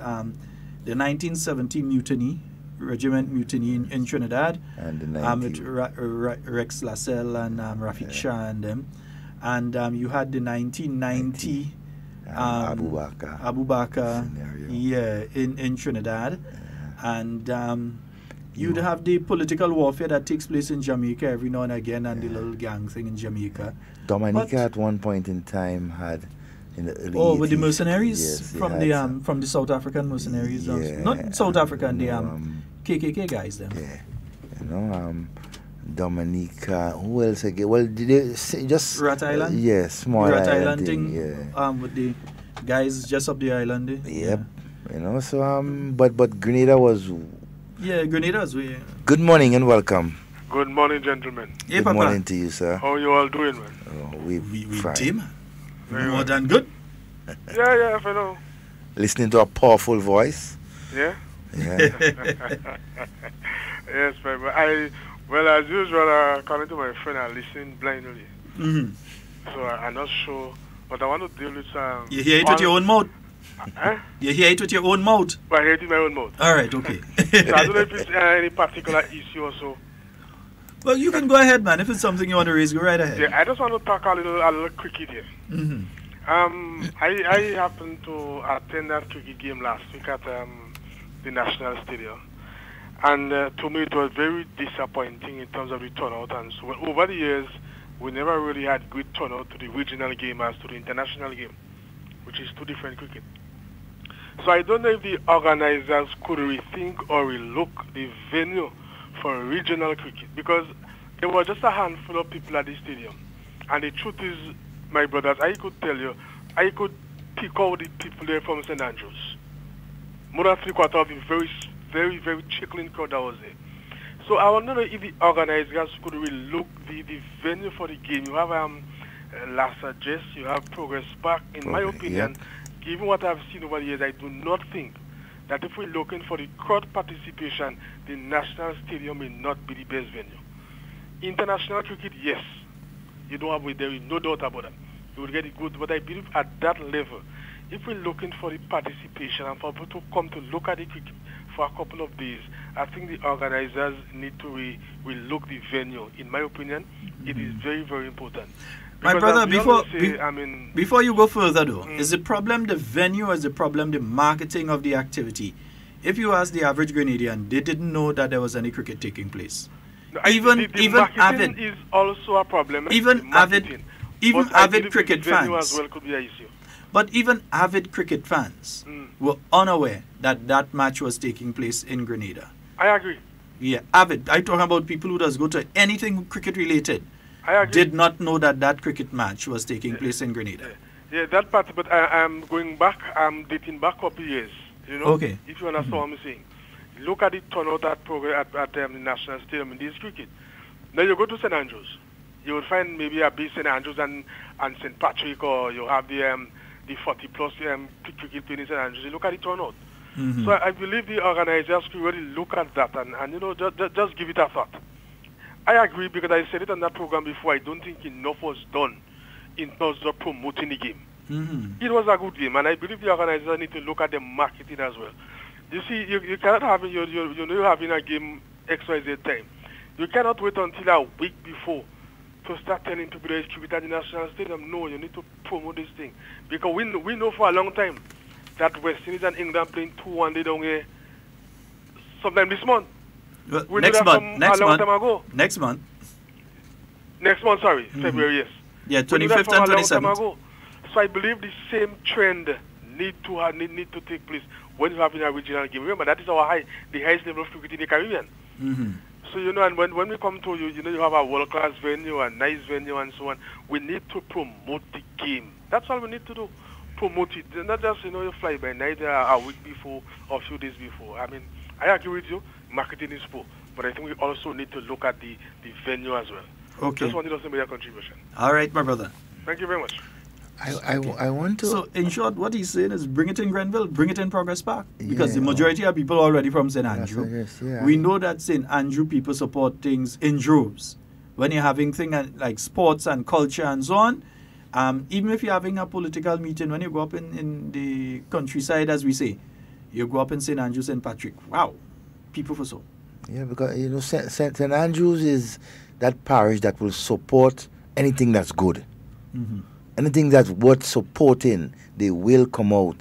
the 1970 mutiny, regiment mutiny in Trinidad, and the with Rex Lascelles and Rafik Shah and them. And you had the 1990 Abu Bakr scenario. in Trinidad. And you'd have the political warfare that takes place in Jamaica every now and again, and the little gang thing in Jamaica. Dominica at one point in time had in the early 80s, with the mercenaries yes, from the South African mercenaries, not South African, the KKK guys then. Yeah, Dominica. Who else again? Well, did they say just Rat Island? Yes, small Rat island thing. Yeah. With the guys just up the island. Yep. So but Grenada was. Yeah, Grenada was. Good morning and welcome. Good morning, gentlemen. Hey, Good Papa. morning to you, sir. How you all doing, man? Oh, We fine. do, man. Very More well. than good. Yeah, I know. Listening to a powerful voice. Yeah? Yeah. Yes, man. Well, as usual, according to my friend, I listen blindly. Mm-hmm. So I'm not sure, but I want to deal with some... You hear it with your own mouth? Huh? You hear it with your own mouth? But I hear it in my own mouth. All right, okay. So I don't know if it's any particular issue or so. Well, you can go ahead, man. If it's something you want to raise, go right ahead. Yeah, I just want to talk a little cricket here. Mm-hmm. I happened to attend that cricket game last week at the National Stadium. And to me, it was very disappointing in terms of the turnout. And so over the years, we never really had good turnout to the regional game as to the international game, which is two different cricket. So I don't know if the organizers could rethink or relook the venue for regional cricket, because there were just a handful of people at the stadium. And the truth is, my brothers, I could tell you, I could pick out the people there from St. Andrews. More than three-quarters of the very, very trickling crowd that was there. So I wonder if the organizers could relook the venue for the game. You have Lassa Jess, you have Progress Park. In my opinion, given what I've seen over the years, I do not think that if we're looking for the crowd participation, the National Stadium may not be the best venue. International cricket, yes. You don't have, there is no doubt about that. You will get it good, but I believe at that level, if we're looking for the participation and for people to come to look at the cricket for a couple of days, I think the organizers need to relook the venue. In my opinion, it is very, very important. My Because brother, before you go further though, is the problem the venue or is the problem the marketing of the activity? If you ask the average Grenadian, they didn't know that there was any cricket taking place. The marketing is also a problem. Even avid cricket fans as well could be an issue. But even avid cricket fans were unaware that that match was taking place in Grenada. I agree. Yeah, avid. I'm talking about people who does go to anything cricket related. I agree. Did not know that that cricket match was taking place in Grenada. Yeah, that part, but I'm going back, I'm dating back a couple years, you know, Okay. if you understand what I'm saying. Look at the turnout at the National Stadium in this cricket. Now you go to St. Andrews, you will find maybe a big St. Andrews and St. Patrick, or you have the 40-plus cricket playing in St. Andrews. You look at the turnout. Mm-hmm. So I believe the organizers could really look at that and you know, just give it a thought. I agree, because I said it on that program before, I don't think enough was done in terms of promoting the game. Mm-hmm. It was a good game, and I believe the organizers need to look at the marketing as well. You see, you cannot have, you're having a game XYZ time. You cannot wait until a week before to start telling people there is cricket at the National Stadium. No, you need to promote this thing. Because we know for a long time that West Indies and England playing 2-1 down here sometime this month. Well, We next knew that month, from next a long month, time ago. next month. Next month, sorry, February, yes. Yeah, We knew that 25th and from a long time 27th. ago. So I believe the same trend need to take place when you have a regional game. Remember, that is the highest level of cricket in the Caribbean. Mm-hmm. So, you know, and when we come to you know, you have a world-class venue, a nice venue, and so on. We need to promote the game. That's all we need to do. Promote it. Not just, you know, you fly by night a week before or a few days before. I mean, I agree with you. Marketing is poor. But I think we also need to look at the venue as well. Okay. Just wanted to make a contribution. All right, my brother. Thank you very much. I want to... So, in short, what he's saying is bring it in Grenville, bring it in Progress Park. Because the majority of people are already from St. Andrew. Yes, yeah. We know that St. Andrew people support things in droves. When you're having things like sports and culture and so on, even if you're having a political meeting, when you go up in the countryside, as we say, you go up in St. Andrew, St. Patrick. Wow, people for so. Yeah, because, you know, St. Andrews is that parish that will support anything that's good. Mm-hmm. Anything that's worth supporting, they will come out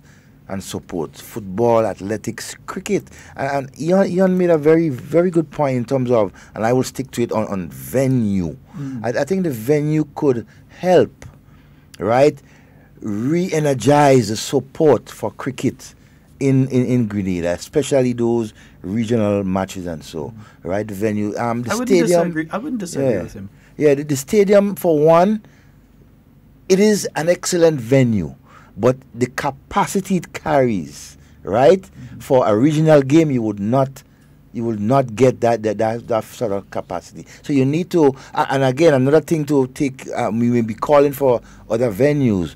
and support. Football, athletics, cricket. And Ian made a very, very good point in terms of, and I will stick to it, on venue. I think the venue could help, right, re-energize the support for cricket in Grenada, especially those regional matches and so, right? The venue, the stadium. I wouldn't disagree with him. Yeah, the stadium, for one, it is an excellent venue, but the capacity it carries, right? For a regional game, you would not you will not get that sort of capacity. So you need to, and again, another thing to take, we may be calling for other venues,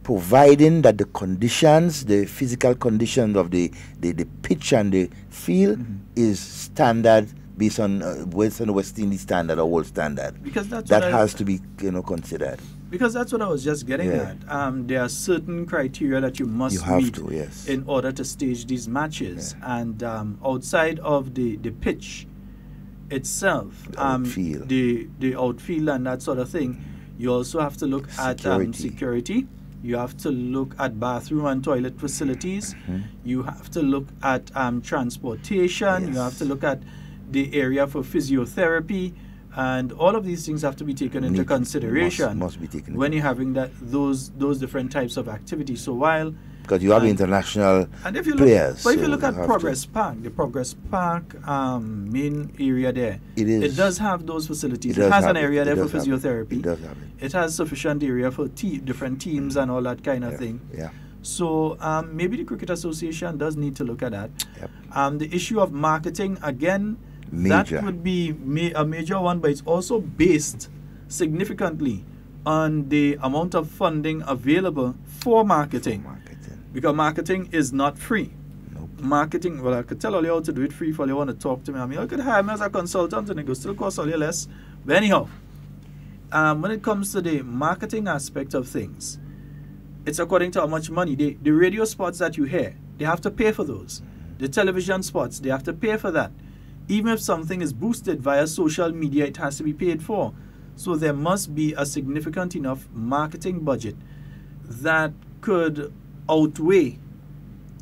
providing that the conditions, the physical conditions of the pitch and the field is standard based on West Indies standard or world standard. Because that has to be considered. Because that's what I was just getting at. There are certain criteria that you must meet in order to stage these matches. And outside of the pitch itself, the outfield and that sort of thing, you also have to look at security. You have to look at bathroom and toilet facilities. You have to look at transportation. You have to look at the area for physiotherapy. And all of these things have to be taken into consideration must be taken when you're having those different types of activities. So while because you have international players, but if you look at Progress Park, the Progress Park main area there, it does have those facilities. It has an area there for physiotherapy. It does have it. It has sufficient area for different teams and all that kind of thing. So maybe the Cricket Association does need to look at that. The issue of marketing again. That would be a major one, but it's also based significantly on the amount of funding available for marketing. Because marketing is not free. Marketing, well, I could tell all you how to do it free if all you want to talk to me. I mean, I could hire me as a consultant and it could still cost all you less. But anyhow, when it comes to the marketing aspect of things, it's according to how much money. The radio spots that you hear, they have to pay for those. The television spots, they have to pay for that. Even if something is boosted via social media, it has to be paid for. So there must be a significant enough marketing budget that could outweigh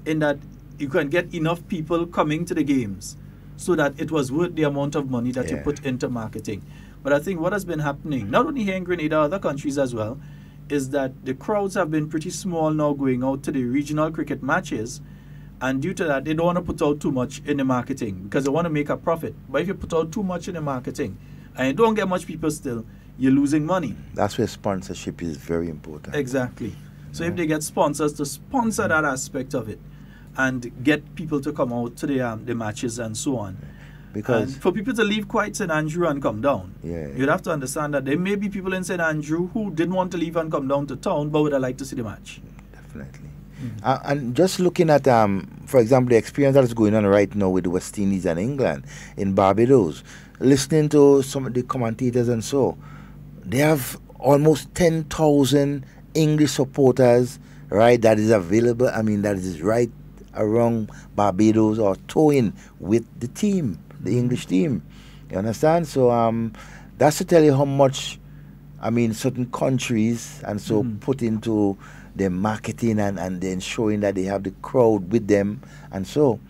in that you can get enough people coming to the games so that it was worth the amount of money that you put into marketing. But I think what has been happening, not only here in Grenada, other countries as well, is that the crowds have been pretty small now going out to the regional cricket matches. And due to that, they don't want to put out too much in the marketing because they want to make a profit. But if you put out too much in the marketing and you don't get much people still, you're losing money. That's where sponsorship is very important. Exactly. So if they get sponsors to sponsor that aspect of it and get people to come out to the matches and so on. Because for people to leave quite St. Andrew and come down, you'd have to understand that there may be people in St. Andrew who didn't want to leave and come down to town but would have liked to see the match. Definitely. And just looking at, for example, the experience that is going on right now with the West Indies and England in Barbados, listening to some of the commentators and so, they have almost 10,000 English supporters, right, that is available. I mean, that is right around Barbados or towing with the team, the English team. You understand? So that's to tell you how much, I mean, certain countries and so put into their marketing and then showing that they have the crowd with them and so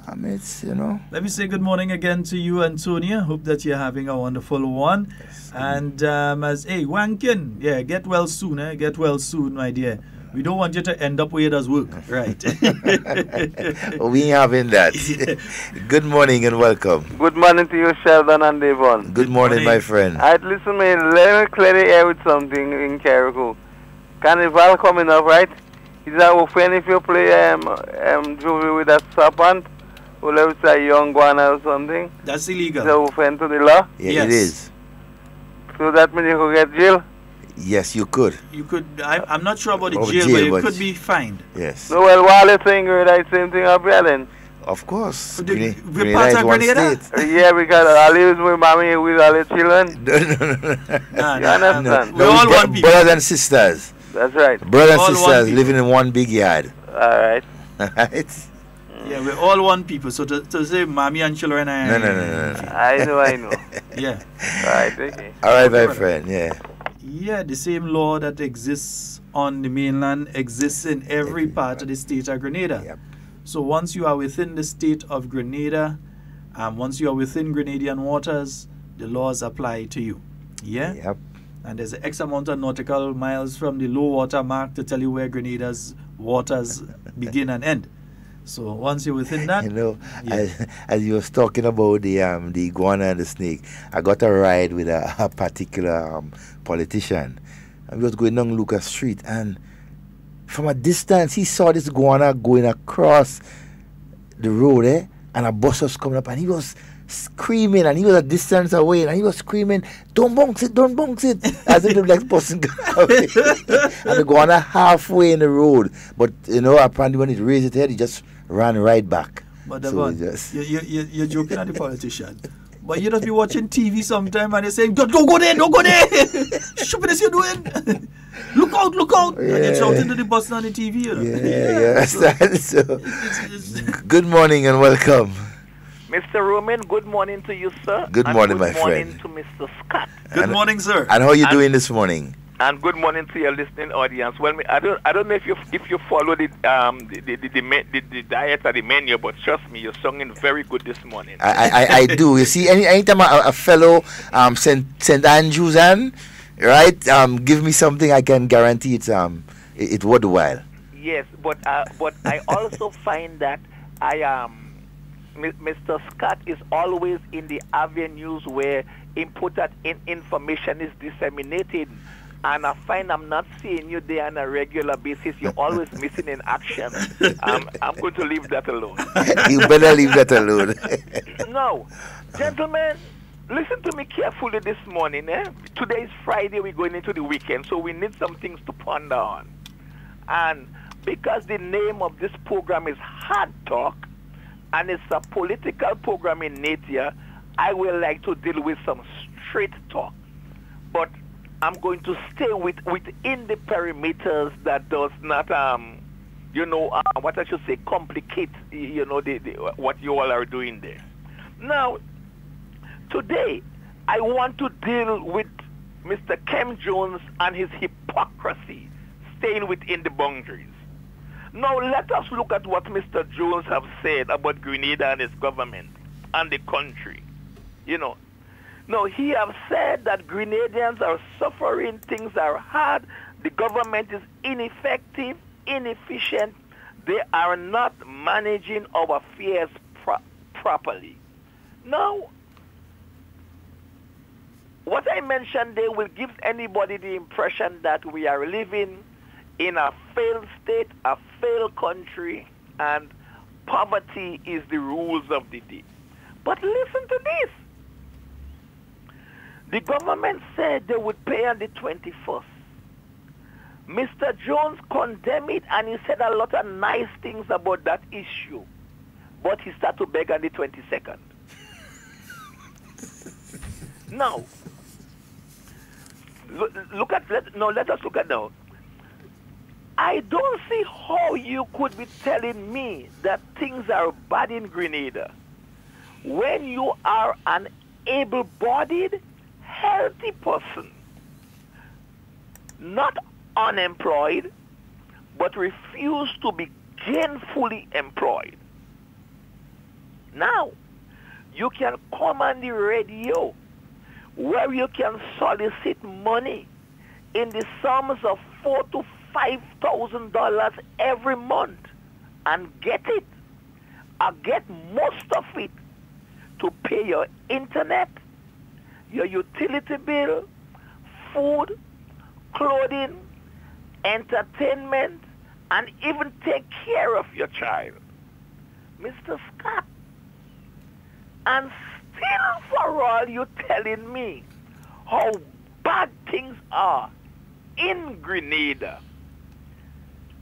I mean, it's, let me say good morning again to you, Antonia. Hope that you're having a wonderful one. And Wankin, get well soon, get well soon, my dear. We don't want you to end up where it does work, right? We ain't having that. Good morning and welcome. Good morning to you, Sheldon and Devon. Good morning, my friend. Listen, man, let me clear the air with something in Carriacou. Carnival coming up, right? Is that offend if you play juvie with a serpent? Or let's say young guana or something? That's illegal. Is that offend to the law? Yeah, yes. It is. So that means you could get jail? Yes, you could. You could. I'm not sure about the jail, but you could be fined. Yes. So, well, while you're saying that same thing up here then? Of course. We're part of Grenada? Yeah, because I live with mommy with all the children. No. You understand? We're all one people. Brothers and sisters. That's right. Brothers and sisters living in one big yard. All right. Right? Yeah, we're all one people. So to say mommy and children, No. I know. Yeah. All right, okay. All right, my friend, Yeah, the same law that exists on the mainland exists in every part of the state of Grenada. Yep. So once you are within the state of Grenada, once you are within Grenadian waters, the laws apply to you. Yeah? Yep. And there's an X amount of nautical miles from the low water mark to tell you where Grenada's waters begin and end. So once you're within that, as you was talking about the iguana and the snake, I got a ride with a particular politician. I was going down Lucas Street, and from a distance, he saw this iguana going across the road, and a bus was coming up, and he was screaming, and he was a distance away, and he was screaming, don't bounce it, as if the next person coming. And they go on halfway in the road, but apparently when it raised its head, he just ran right back. But so you're joking at the politician. But you just be watching TV sometime and they're saying, don't go there. Stupidness you're doing. Look out. Yeah. And you're shouting to the bus on the TV. So, good morning and welcome. Mr. Romain, good morning to you, sir. Good morning, my Good friend. morning to Mr. Scott. Good morning, sir. And how are you doing this morning? And good morning to your listening audience. Well, I don't know if you follow the diet or the menu, but trust me, you're singing very good this morning. I do. You see, anytime a fellow St. Andrews right, give me something, I can guarantee it worth the while. Yes, but I also find that Mr. Scott is always in the avenues where important information is disseminated. And I find I'm not seeing you there on a regular basis. You're always missing in action. I'm going to leave that alone. You better leave that alone. No. Gentlemen, listen to me carefully this morning. Today is Friday. We're going into the weekend, so we need some things to ponder on. And because the name of this program is Hard Talk, and it's a political program in nature, I will like to deal with some straight talk. But I'm going to stay within the perimeters that does not, what I should say, complicate, what you all are doing there. Now, today, I want to deal with Mr. Kem Jones and his hypocrisy, staying within the boundaries. Now, let us look at what Mr. Jones have said about Grenada and his government and the country. No, he have said that Grenadians are suffering, things are hard, the government is ineffective, inefficient, they are not managing our affairs properly. Now, what I mentioned there will give anybody the impression that we are living in a failed state, a failed country, and poverty is the rules of the day. But listen to this. The government said they would pay on the 21st. Mr. Jones condemned it and he said a lot of nice things about that issue. But he started to beg on the 22nd. Now, let us look at now. I don't see how you could be telling me that things are bad in Grenada when you are an able-bodied, healthy person, not unemployed, but refuse to be gainfully employed. Now, you can come on the radio where you can solicit money in the sums of $4,000 to $5,000 every month and get it, or get most of it to pay your internet, your utility bill, food, clothing, entertainment, and even take care of your child. Mr. Scott, and still for all you telling me how bad things are in Grenada.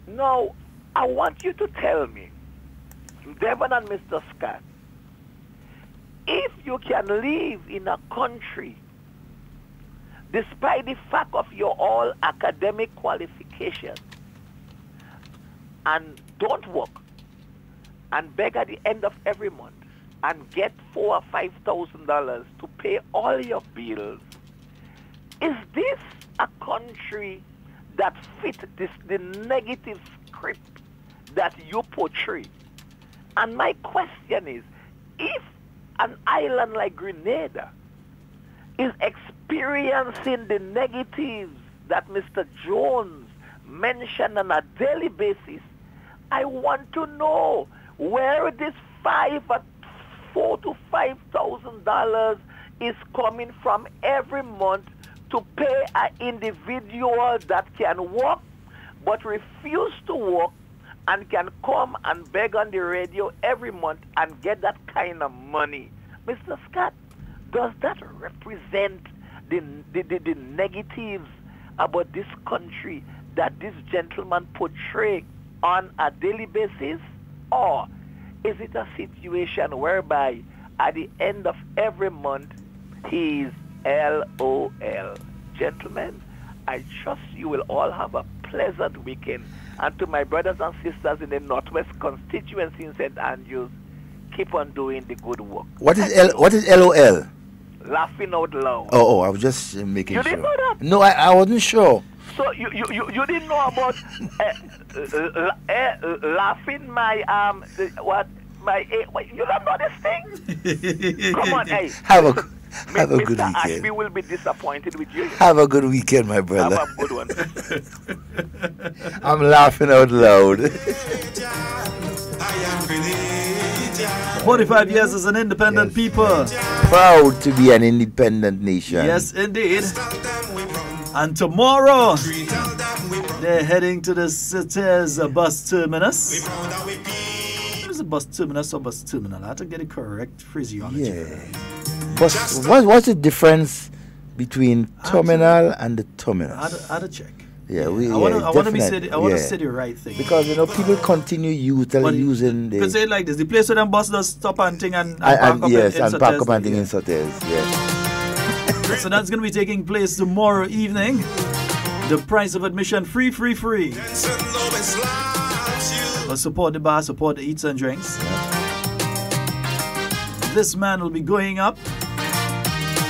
Now, I want you to tell me, Devon and Mr. Scott, if you can live in a country, despite the fact of your all academic qualifications, and don't work, and beg at the end of every month, and get $4,000 or $5,000 to pay all your bills, is this a country that fits the negative script that you portray? And my question is, if an island like Grenada is experiencing the negatives that Mr. Jones mentioned on a daily basis, I want to know where this $4,000 to $5,000 is coming from every month to pay an individual that can work but refuse to work and can come and beg on the radio every month and get that kind of money. Mr. Scott, does that represent the negatives about this country that this gentleman portray on a daily basis? Or is it a situation whereby at the end of every month he is LOL? Gentlemen, I trust you will all have a pleasant weekend. And to my brothers and sisters in the Northwest constituency in St. Andrews, keep on doing the good work. What is LOL? Laughing out loud. Oh, I was just making sure. You didn't know that? No, I wasn't sure. So you didn't know about laughing my you don't know this thing? Come on, hey. Have a good Mr. weekend. Ashby will be disappointed with you. Have a good weekend, my brother. Have a good one. I'm laughing out loud. 45 years as an independent people. Proud to be an independent nation. Yes, indeed. And tomorrow, they're heading to the city's bus terminus. Is it bus terminus or bus terminal? I have to get the correct phraseology. Yeah. But what's the difference between terminal and the terminus? I had to check. Yeah, I want to say the right thing. Because people continue using the. Because say it like this: the place where them bus does stop and thing and park up and park up and thing in hotels. Yeah. So that's going to be taking place tomorrow evening. The price of admission free. Support the bar, support the eats and drinks. This man will be going up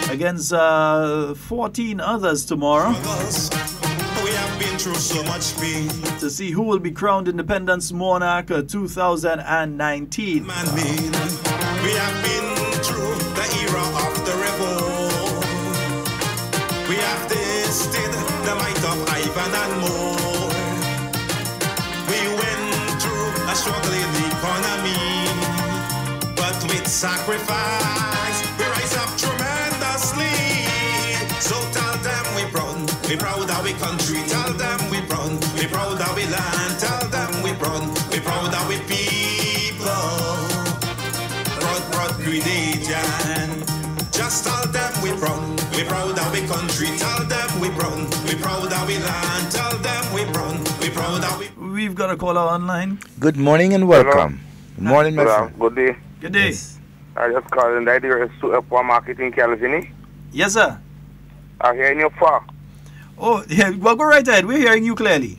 against 14 others tomorrow. We have been through so much pain. To see who will be crowned Independence Monarch 2019. We have been through the era of the revolt. We have tasted the might of Ivan and more. We went through a struggling economy, but with sacrifice we rise up tremendously. So tell them we proud of we country. Tell them we proud of we land. Tell them we proud of we people. Proud Grenadian. Just tell them we proud of we country. Tell them we proud of we land. Tell them we proud of we. We've got a caller online. Good morning and welcome. Good morning, my friend. Good day. Good day. Yes. I just called in the idea of supermarket in Calvini. Yes, sir. I'm hearing you far. Oh, yeah, well, go right ahead. We're hearing you clearly.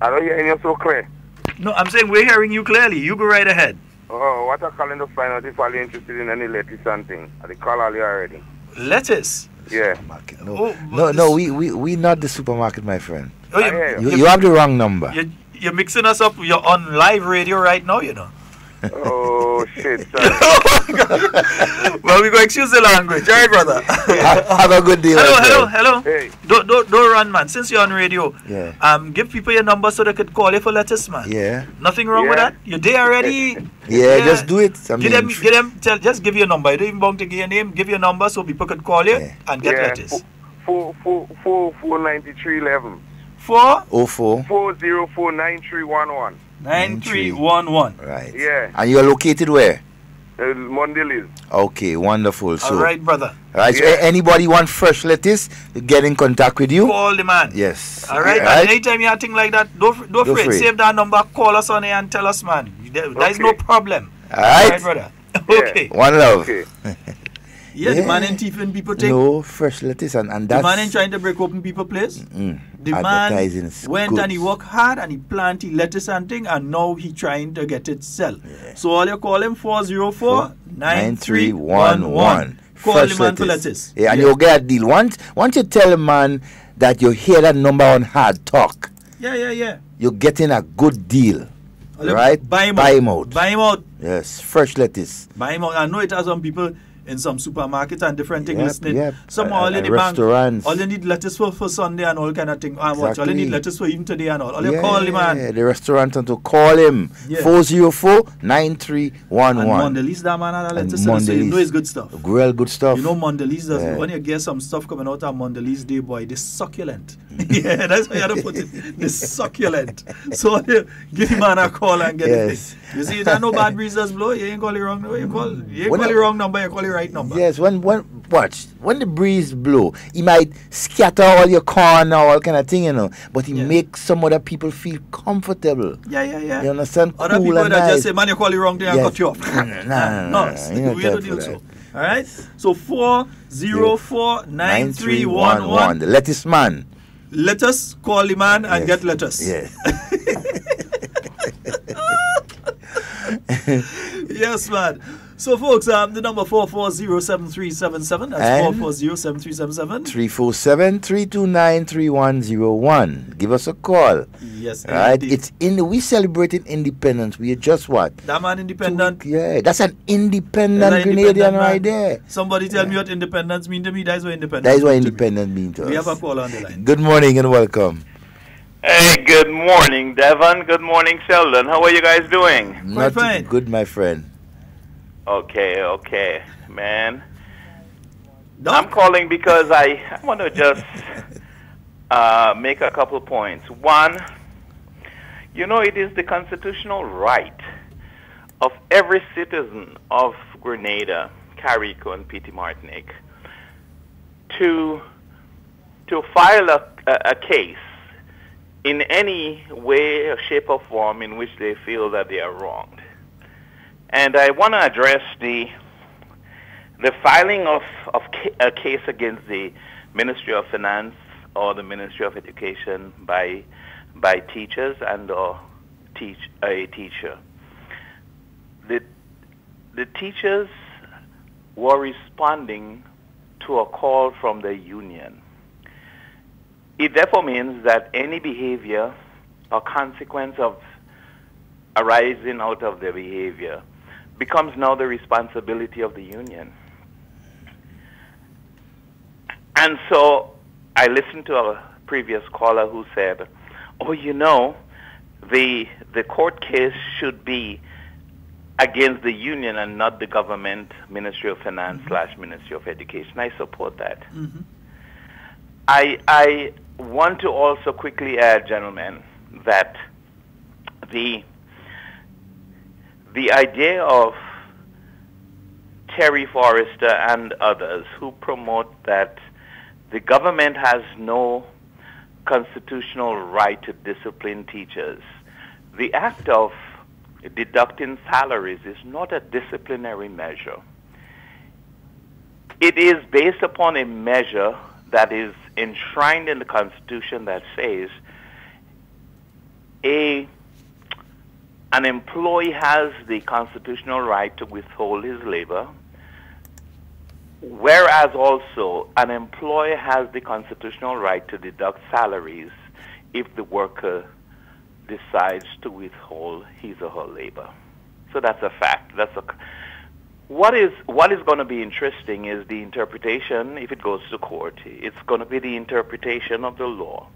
I don't hear you so clear. No, I'm saying we're hearing you clearly. You go right ahead. Oh, what I'm calling to find out if I'm interested in any lettuce and thing. I call earlier already. Lettuce? Yeah. No, we not the supermarket, my friend. Oh, you have the wrong number. You're mixing us up. You're on live radio right now, you know. Oh, shit. Well, we go excuse the language. All right, brother. Have a good day. Hello. Hey. Don't run, man. Since you're on radio, give people your number so they could call you for lettuce, man. Yeah. Nothing wrong with that? You're there already? Yeah, just do it. Just give your number. You don't even want to give your name. Give your number so people could call you and get lettuce. 49311. 404 404 9311. 9311. Right. Yeah. And you're located where? Mondelez. Okay, wonderful. So, all right, brother. All right. So anybody want fresh lettuce? Get in contact with you. Call the man. Yes. All right. And anytime you have thing like that, don't afraid. Save that number. Call us on here and tell us, man. There's no problem. All right. Brother. Okay. One love. Okay. Yeah, the man ain't thieving people take. No fresh lettuce and that's... The man ain't trying to break open people place. The man went and he worked hard and he planted lettuce and thing and now he trying to get it sell. Yeah. So all you call him 404-9311. Call the man for lettuce. Yeah, and you'll get a deal. Once you tell a man that you hear that number on Hard Talk. Yeah. You're getting a good deal. Right? Buy him out. Yes, fresh lettuce. Buy him out. I know it has some people. in some supermarkets and different things Yep, listening. yep. Some all in the restaurants. bank. All you need lettuce for Sunday and all kind of thing. And watch, all you need lettuce for even today and all. All you Yeah, call the man. the restaurant and to call him. Yeah. 404-9311. And Mondelez, that man had a lettuce, so you know it's good stuff. Real good stuff. You know Mondelez does, Yeah. when you get some stuff coming out of Mondelez Day, boy, they're succulent. Yeah, that's why you have to put it. They're succulent. So give the man a call and get it. You see, there's no bad breeze does blow. You ain't call the wrong number. You call the wrong number. You call the right number. Yes, when the breeze blow, he might scatter all your corn or all kind of thing, you know. But he makes some other people feel comfortable. Yeah. You understand? Other Cool people and that nice. just say, man, you call the wrong thing and cut you off. No. We don't do so. All right. So 404-9311. The lettuce man. Let us call the man and get lettuce. Yes. Yes, man. So, folks, the number 440-7377. That's 440-7377. 347-329-3101. Give us a call. Yes, right. indeed. We celebrating independence. We are just what? That man independent. Yeah, that's an independent Grenadian right there. Somebody tell me what independence mean to me. That's what independence. That is what independent means to us. We have a call on the line. Good morning and welcome. Hey, good morning, Devon. Good morning, Sheldon. How are you guys doing? Not fine. Good, my friend. Okay, man. I'm calling because I want to just make a couple points. One, you know, it is the constitutional right of every citizen of Grenada, Carriacou, and Petit Martinique to file a case in any way, or shape, or form in which they feel that they are wronged. And I want to address the filing of a case against the Ministry of Finance or the Ministry of Education by teachers and or a teacher. The teachers were responding to a call from the union. It therefore means that any behavior or consequence of arising out of their behavior becomes now the responsibility of the union. And so I listened to a previous caller who said, oh, you know, the court case should be against the union and not the government, Ministry of Finance / Ministry of Education. I support that. Mm-hmm. I want to also quickly add, gentlemen, that the idea of Terry Forrester and others who promote that the government has no constitutional right to discipline teachers. The act of deducting salaries is not a disciplinary measure. It is based upon a measure that is enshrined in the Constitution that says an employee has the constitutional right to withhold his labor, whereas also an employer has the constitutional right to deduct salaries if the worker decides to withhold his or her labor. So that's a fact. What is going to be interesting is the interpretation. If it goes to court, it's going to be the interpretation of the law.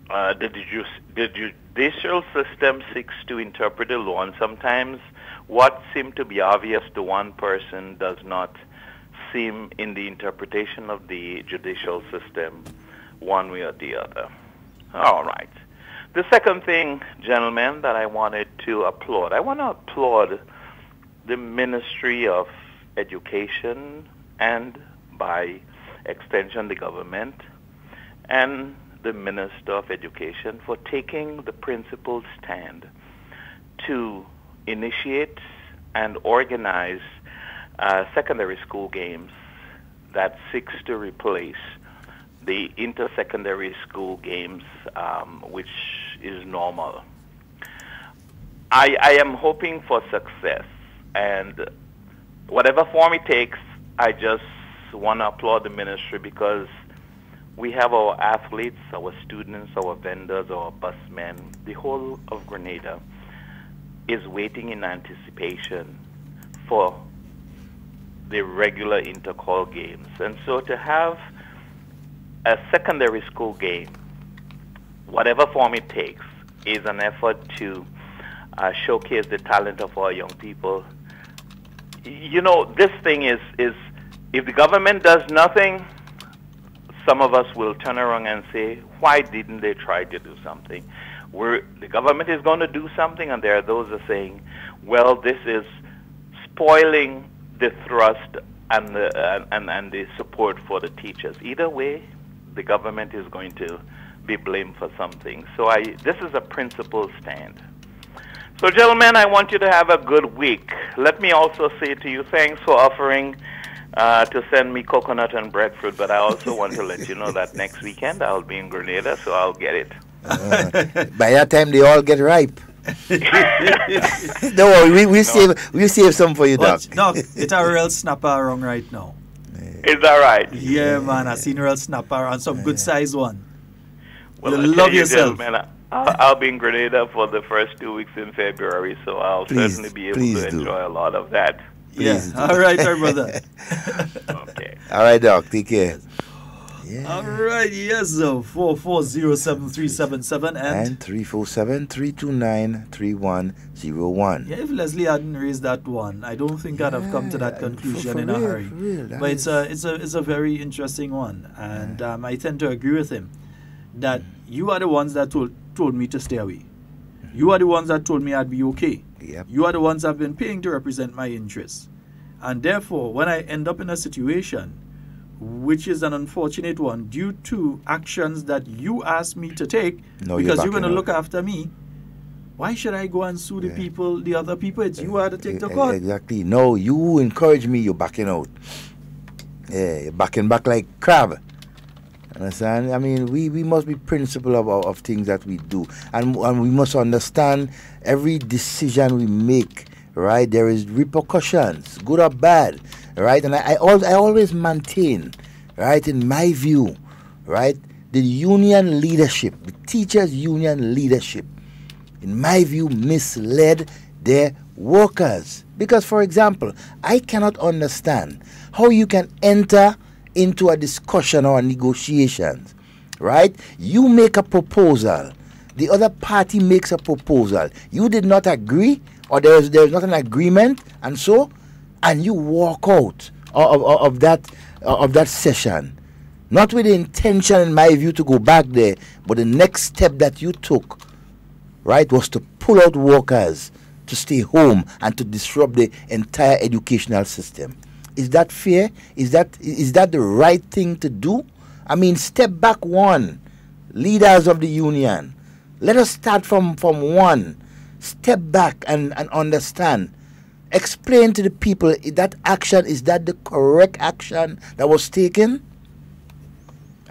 The judicial system seeks to interpret the law, and sometimes what seems to be obvious to one person does not seem in the interpretation of the judicial system one way or the other. All right. The second thing, gentlemen, that I wanted to applaud, I want to applaud the Ministry of Education and, by extension, the government and the Minister of Education for taking the principled stand to initiate and organize secondary school games that seeks to replace the inter-secondary school games, which is normal. I am hoping for success, and whatever form it takes, I just want to applaud the ministry because we have our athletes, our students, our vendors, our busmen, the whole of Grenada is waiting in anticipation for the regular inter-call games. And so to have a secondary school game, whatever form it takes, is an effort to showcase the talent of our young people. You know, this thing is if the government does nothing, some of us will turn around and say, why didn't they try to do something? The government is going to do something, and there are those that are saying, well, this is spoiling the thrust and the support for the teachers. Either way, the government is going to be blamed for something. So this is a principled stand. So, gentlemen, I want you to have a good week. Let me also say to you, thanks for offering to send me coconut and breadfruit, but I also want to let you know that next weekend I'll be in Grenada, so I'll get it. By that time, they all get ripe. Don't worry, we'll save some for you, Doc. Doc, it's a real snapper around right now. Is that right? Yeah, man, I seen a real snapper and some good size one. Well, you love yourself. Gentlemen, I'll be in Grenada for the first 2 weeks in February, so I'll certainly be able to enjoy a lot of that. Please all right, our brother. Okay. All right, Doc, take care. Yeah. All right, yes, 4407377 and 347-329-3101. Yeah, if Leslie hadn't raised that one, I don't think I'd have come to that conclusion in a hurry. But it's a very interesting one, and I tend to agree with him that you are the ones that told me to stay away. You are the ones that told me I'd be okay. Yep. You are the ones I've been paying to represent my interests. And therefore, when I end up in a situation which is an unfortunate one due to actions that you asked me to take, because you're going to look after me, why should I go and sue the people, the other people? It's you are to take the court. Exactly. No, you encourage me, you're backing out. Yeah, you're backing back like crab. Understand? I mean, we must be principled of things that we do. And we must understand every decision we make, right? There is repercussions, good or bad, right? And I always maintain, right, in my view, right, the union leadership, the teachers' union leadership, in my view, misled their workers. Because, for example, I cannot understand how you can enter into a discussion or negotiations, right? You make a proposal, the other party makes a proposal. You did not agree, or there is not an agreement, and you walk out of that session, not with the intention, in my view, to go back there, but the next step that you took, right, was to pull out workers to stay home and to disrupt the entire educational system. Is that fair? Is that the right thing to do? I mean, step back one, leaders of the union. Let us start from one. Step back and understand. Explain to the people that action, is that the correct action that was taken?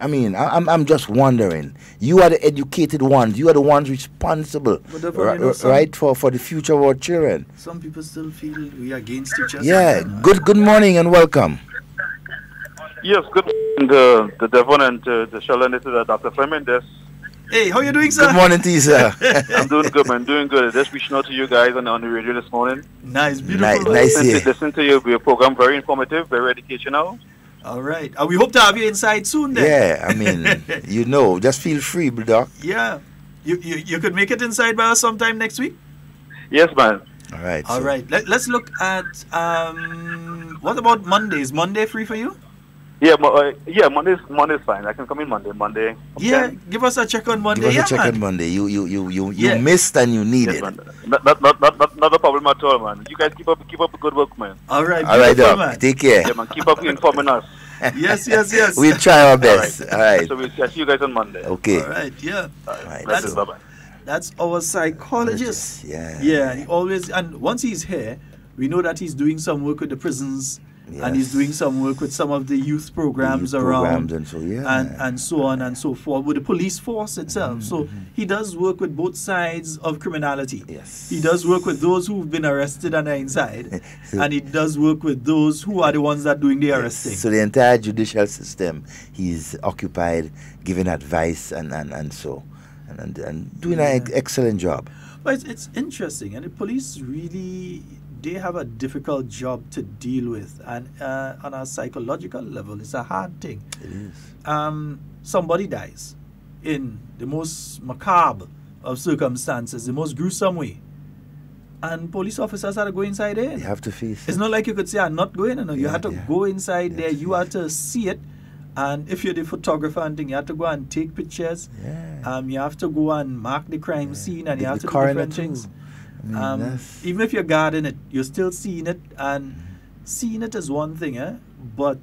I mean, I'm just wondering. You are the educated ones. You are the ones responsible, right, for the future of our children. Some people still feel we are against each other. Yeah. Good morning and welcome. Yes, good morning, the Devon and the Sheldon. This is Dr. Fleming. Hey, how you doing, sir? Good morning to you, sir. I'm doing good, man. Doing good. Just reaching out to you guys on the radio this morning. Nice, beautiful. Nice. Listen to your program. Very informative, very educational. All right. We hope to have you inside soon then. Yeah, I mean, just feel free, brother. Yeah. You could make it inside by us sometime next week? Yes, man. All right. All right. Let's look at, what about Mondays? Monday free for you? Yeah, Monday's fine. I can come in Monday. Yeah, give us a check on Monday. Give us a check on Monday. You missed and you need it. Man. Not a problem at all, man. You guys keep up the good work, man. All right, Doc. Man. Take care. Yeah, man. Keep up informing us. Yes. We'll try our best. All right. So we'll see you guys on Monday. Okay. All right. Yeah. All right. Bye-bye. That's our psychologist. Yeah. Yeah. And once he's here, we know that he's doing some work with the prisons. Yes. And he's doing some work with some of the youth programs around, and so and so on and so forth, with the police force itself. So he does work with both sides of criminality. Yes. He does work with those who've been arrested and are inside, and he does work with those who are the ones that are doing the arresting. So the entire judicial system, he's occupied giving advice and doing an excellent job. But it's interesting, and the police really they have a difficult job to deal with, and on a psychological level, it's a hard thing. It is. Somebody dies in the most macabre of circumstances, the most gruesome way, and police officers have to go inside there. You have to face it. It's not like you could say, I'm not going. No, you have to go inside there. You have to see it. And if you're the photographer and thing, you have to go and take pictures. Yeah. You have to go and mark the crime scene, and you have to do different things. I mean, even if you're guarding it, you're still seeing it, and seeing it is one thing, but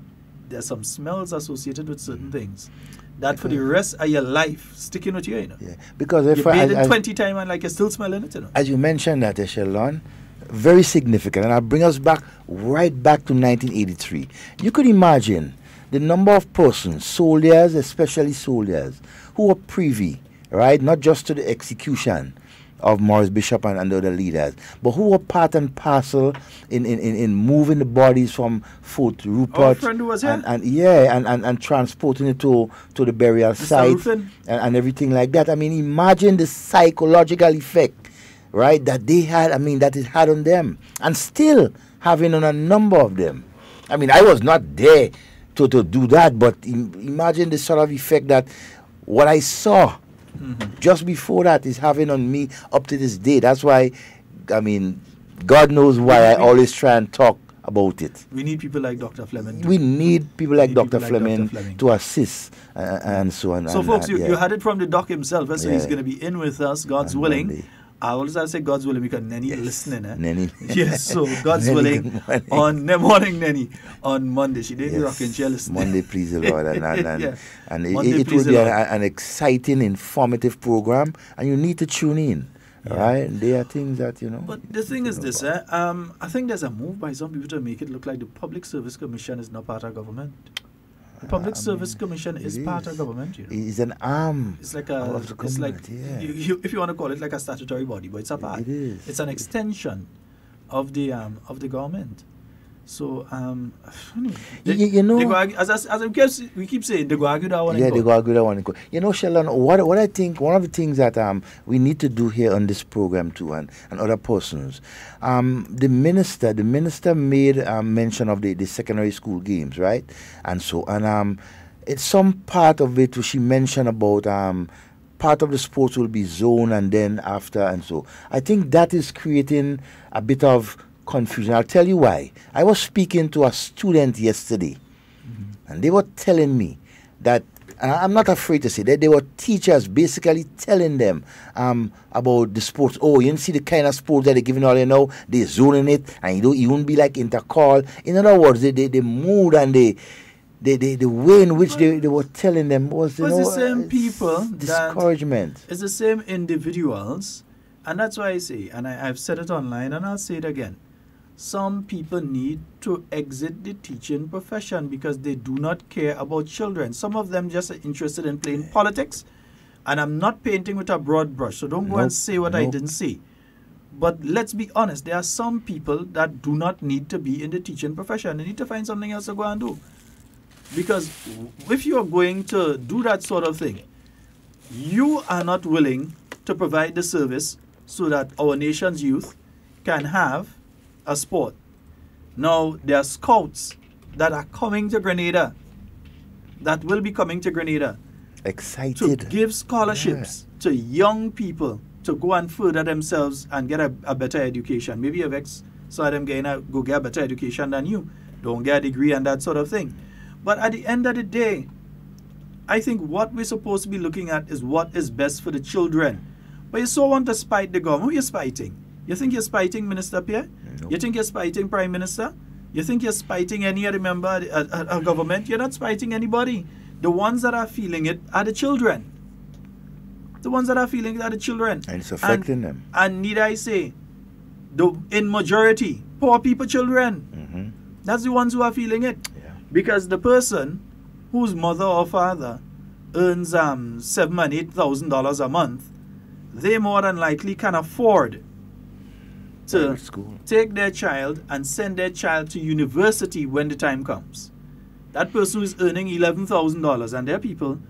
there's some smells associated with certain things that for the rest of your life sticking with you, Yeah, because if you bathe it 20 times and like you're still smelling it, As you mentioned that, Sheldon, very significant, and I'll bring us back right back to 1983. You could imagine the number of persons, soldiers, especially soldiers, who were privy, right, not just to the execution of Morris Bishop and the other leaders, but who were part and parcel in moving the bodies from Fort Rupert. Our friend who was here. And transporting it to the burial site and everything like that. I mean, imagine the psychological effect, right, that they had, that it had on them, and still having on a number of them. I mean, I was not there to do that, but imagine the sort of effect that what I saw just before that is having on me up to this day. That's why, God knows why I always try and talk about it. We need people like Dr. Fleming. We need people like Dr. Fleming to assist and so on. So, folks, you had it from the doc himself, so he's going to be in with us, God's willing. Monday. I always say God's willing because Nenny listening. Nenny. Yes, so God's willing on morning Nenny on Monday. She didn't rocking, she listening. Monday, please the Lord. And it will be an exciting, informative program, and you need to tune in. Right? There are things that, But the thing is this, I think there's a move by some people to make it look like the Public Service Commission is not part of government. The Public Service Commission is part of government. It's an arm. It's like if you want to call it like a statutory body, but it's a part. It is. It's an extension of the government. So as we keep saying, they go argue that one. Yeah, they go argue that one. Sheldon, what I think one of the things that we need to do here on this program too, and other persons, the minister made mention of the secondary school games, right? And so it's some part of it she mentioned about part of the sports will be zoned and then after, and so I think that is creating a bit of confusion. I'll tell you why. I was speaking to a student yesterday, and they were telling me that, and I'm not afraid to say that, they were teachers basically telling them about the sports. Oh, you see the kind of sports that they're giving all they're zoning it, and you won't be like intercall. In other words, the mood and the way in which they were telling them was the same people. Discouragement. It's the same individuals, and that's why I say, and I've said it online, and I'll say it again. Some people need to exit the teaching profession because they do not care about children. Some of them just are interested in playing politics, and I'm not painting with a broad brush, so don't go and say what I didn't say. But let's be honest, there are some people that do not need to be in the teaching profession. They need to find something else to go and do. Because if you are going to do that sort of thing, you are not willing to provide the service so that our nation's youth can have a sport. Now, there are scouts that are coming to Grenada, that will be coming to Grenada. Excited. To give scholarships to young people to go and further themselves and get a better education. Maybe you've saw them go get a better education than you. Don't get a degree and that sort of thing. But at the end of the day, I think what we're supposed to be looking at is what is best for the children. But you so want to spite the government. Who are you spiting? You think you're spiting Minister Pierre? Nope. You think you're spiting Prime Minister? You think you're spiting any other member of government? You're not spiting anybody. The ones that are feeling it are the children. The ones that are feeling it are the children. And it's affecting them. And need I say, in majority, poor people, children. That's the ones who are feeling it. Yeah. Because the person whose mother or father earns $7,000 and $8,000 a month, they more than likely can afford to take their child and send their child to university when the time comes. That person who is earning $11,000, and there are people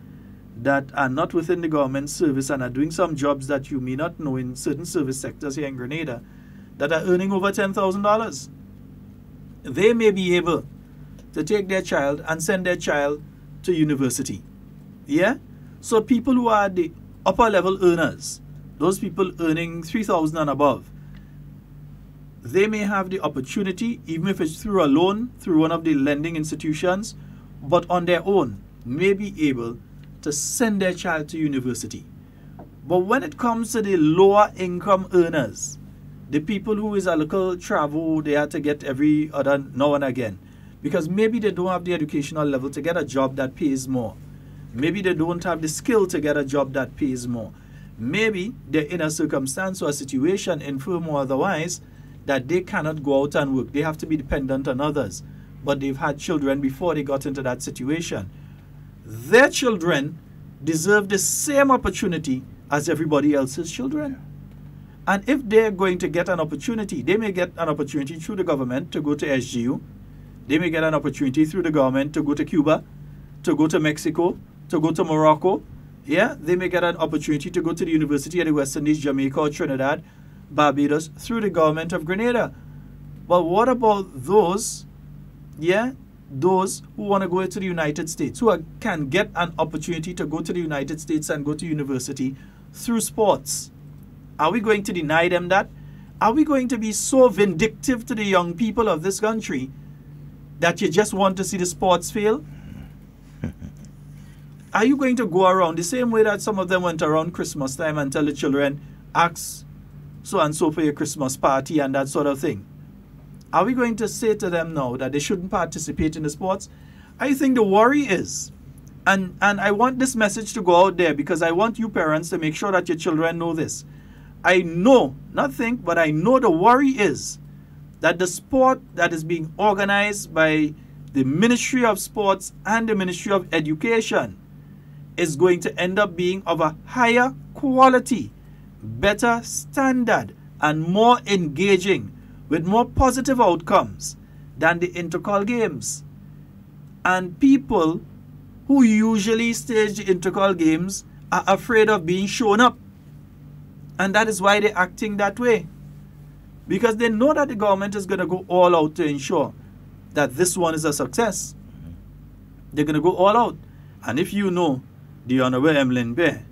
that are not within the government service and are doing some jobs that you may not know in certain service sectors here in Grenada, that are earning over $10,000. They may be able to take their child and send their child to university. Yeah? So people who are the upper level earners, those people earning $3,000 and above, they may have the opportunity, even if it's through a loan, through one of the lending institutions, but on their own, may be able to send their child to university. But when it comes to the lower income earners, the people who is a local travel, they have to get every other now and again, because maybe they don't have the educational level to get a job that pays more. Maybe they don't have the skill to get a job that pays more. Maybe they're in a circumstance or a situation, infirm or otherwise, that they cannot go out and work. They have to be dependent on others. But they've had children before they got into that situation. Their children deserve the same opportunity as everybody else's children. And if they're going to get an opportunity, they may get an opportunity through the government to go to SGU. They may get an opportunity through the government to go to Cuba, to go to Mexico, to go to Morocco. Yeah, they may get an opportunity to go to the University of the West Indies, Jamaica, or Trinidad, Barbados, through the government of Grenada. But what about those, those who want to go to the United States, who can get an opportunity to go to the United States and go to university through sports? Are we going to deny them that? Are we going to be so vindictive to the young people of this country that you just want to see the sports fail? Are you going to go around the same way that some of them went around Christmas time and tell the children, ask so and so for your Christmas party and that sort of thing? Are we going to say to them now that they shouldn't participate in the sports? I think the worry is, and I want this message to go out there because I want you parents to make sure that your children know this. I know, not think, but I know the worry is that the sport that is being organized by the Ministry of Sports and the Ministry of Education is going to end up being of a higher quality, better standard, and more engaging, with more positive outcomes than the intercol games. And people who usually stage the intercol games are afraid of being shown up. And that is why they're acting that way. Because they know that the government is going to go all out to ensure that this one is a success. They're going to go all out. And if you know the Honorable Emlyn Bear,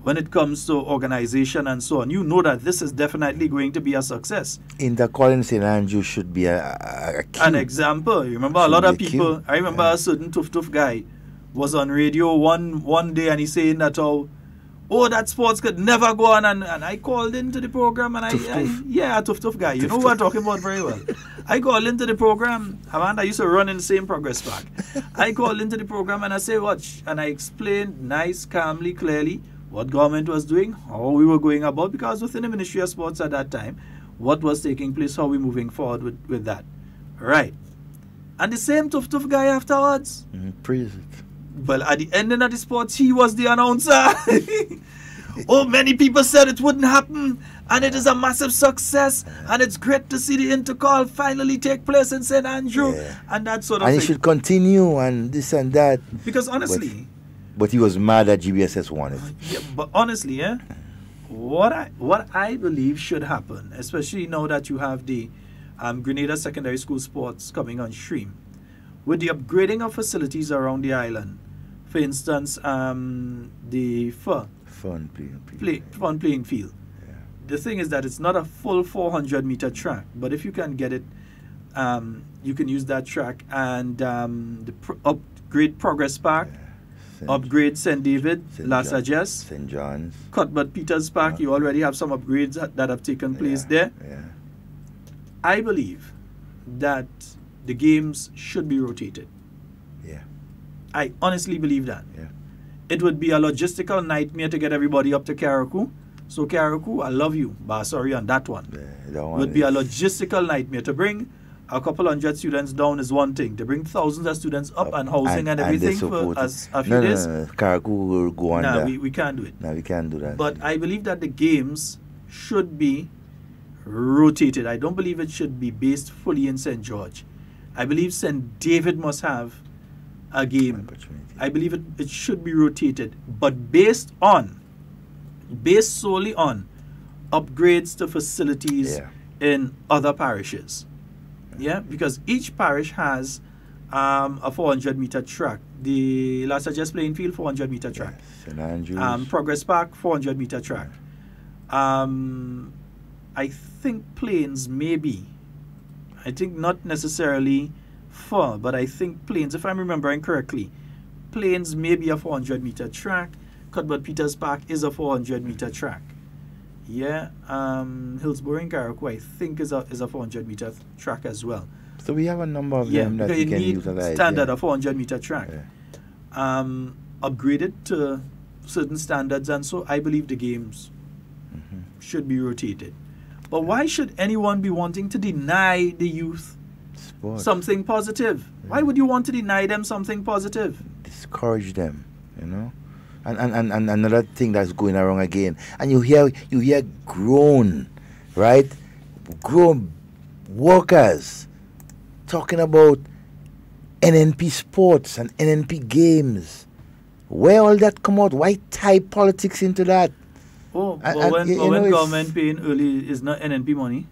when it comes to organization and so on, you know that this is definitely going to be a succse. Intercol in St. Andrew should be a key. An example. You remember a lot of people, I remember a certain tough guy was on radio one day and he's saying that, oh, that sports could never go on. And I called into the program and a tough guy. You know who I'm talking about very well. I called into the program. Amanda used to run in the same Progress Park. I called into the program and I say, watch. And I explained nice, calmly, clearly what government was doing, how we were going about, because within the Ministry of Sports at that time, what was taking place, how we're moving forward with that. Right. And the same tough guy afterwards. Praise it. Well, at the ending of the sports, he was the announcer. Many people said it wouldn't happen, and it is a massive success, and it's great to see the intercall finally take place in St. Andrew, and that sort of thing. And it should continue, and this and that. Because honestly... But he was mad that GBSS wanted. Yeah, but honestly, what I believe should happen, especially now that you have the Grenada Secondary School sports coming on stream, with the upgrading of facilities around the island, for instance, the fun playing field. Yeah. The thing is that it's not a full 400-meter track, but if you can get it, you can use that track, and upgrade Progress Park. Upgrade St. David, La Sagesse, St. John's, Cuthbert Peters Park. You already have some upgrades that have taken place there. Yeah. I believe that the games should be rotated. Yeah. I honestly believe that. Yeah. It would be a logistical nightmare to get everybody up to Carriacou. So Carriacou, I love you, but sorry on that one. It would be a logistical nightmare. To bring a couple hundred students down is one thing. To bring thousands of students up and housing and everything for a few days. No. Carriacou will go on there. We can't do it. No, we can't do that. But I believe that the games should be rotated. I don't believe it should be based fully in St. George. I believe St. David must have a game. I believe it should be rotated, but based solely on upgrades to facilities, in other parishes. Yeah, because each parish has a 400-meter track. The Las Just Plainfield 400-meter track. St. Andrews. Progress Park 400-meter track. I think Plains maybe. I think not necessarily full, but I think Plains, if I'm remembering correctly, Plains may be a 400-meter track. Cuthbert Peters Park is a 400-meter track. Yeah, Hillsborough and Carriacou, I think, is a 400-meter track as well. So we have a number of them that you can need utilize. Standard, a 400-meter track. Upgraded to certain standards, and so I believe the games should be rotated. But why should anyone be wanting to deny the youth something positive? Why would you want to deny them something positive? Discourage them, you know. And another thing that's going around again, and you hear grown workers talking about NNP sports and NNP games. Where all that come out? Why tie politics into that? Oh, when government paying early is not NNP money.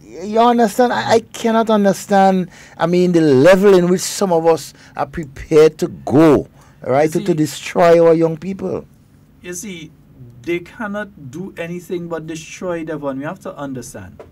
You understand? I cannot understand. I mean, the level in which some of us are prepared to go, right, to destroy our young people. You see, they cannot do anything but destroy Devon. We have to understand.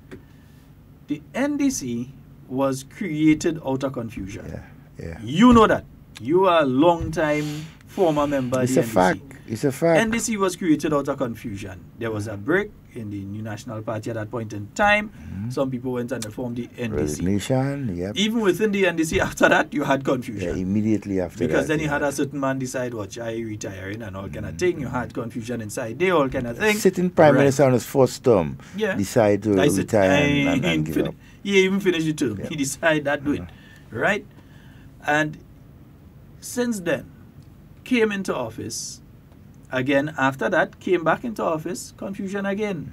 The NDC was created out of confusion. Yeah. You know that. You are a long-time former member of the NDC. It's a fact. NDC was created out of confusion. There was a break in the New National Party at that point in time. Some people went and formed the NDC. Resignation, yep. Even within the NDC, after that, you had confusion. Yeah, immediately after that. Because then you had a certain man decide, watch, I retiring and all kind of thing. You had confusion inside there, all kind of thing. Sitting Prime Minister on his first term decide to retire and give up. He even finished the term. He decided that doing. Right? And since then, came into office. Again, after that, came back into office, confusion again.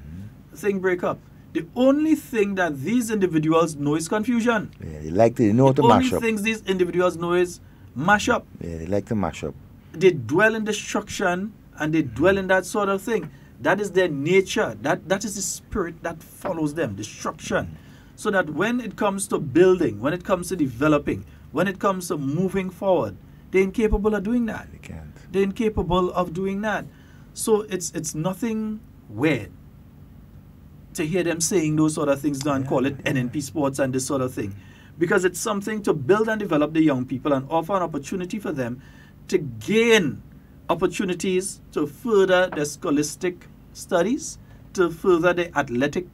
Thing break up. The only thing that these individuals know is confusion. Yeah, they know to mash up. The only things these individuals know is mash up. Yeah, they like to mash up. They dwell in destruction and they dwell in that sort of thing. That is their nature. That is the spirit that follows them, destruction. So that when it comes to building, when it comes to developing, when it comes to moving forward, they're incapable of doing that. They can't. They're incapable of doing that. So it's nothing weird to hear them saying those sort of things and call it NNP sports and this sort of thing. Because it's something to build and develop the young people and offer an opportunity for them to gain opportunities to further their scholastic studies, to further their athletic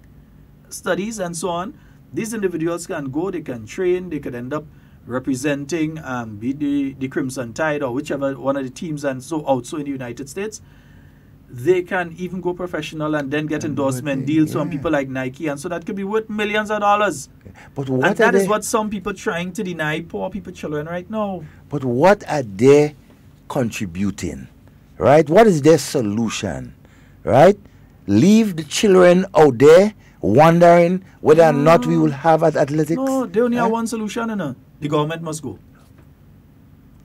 studies and so on. These individuals can go, they can train, they could end up representing the Crimson Tide or whichever one of the teams and so also in the United States. They can even go professional and then get endorsement deals from people like Nike, and so that could be worth millions of dollars. But what and that is what some people trying to deny poor people children right now. But what are they contributing? Right? What is their solution? Right? Leave the children out there wondering whether or not we will have athletics. No, they only have one solution, you know. The government must go.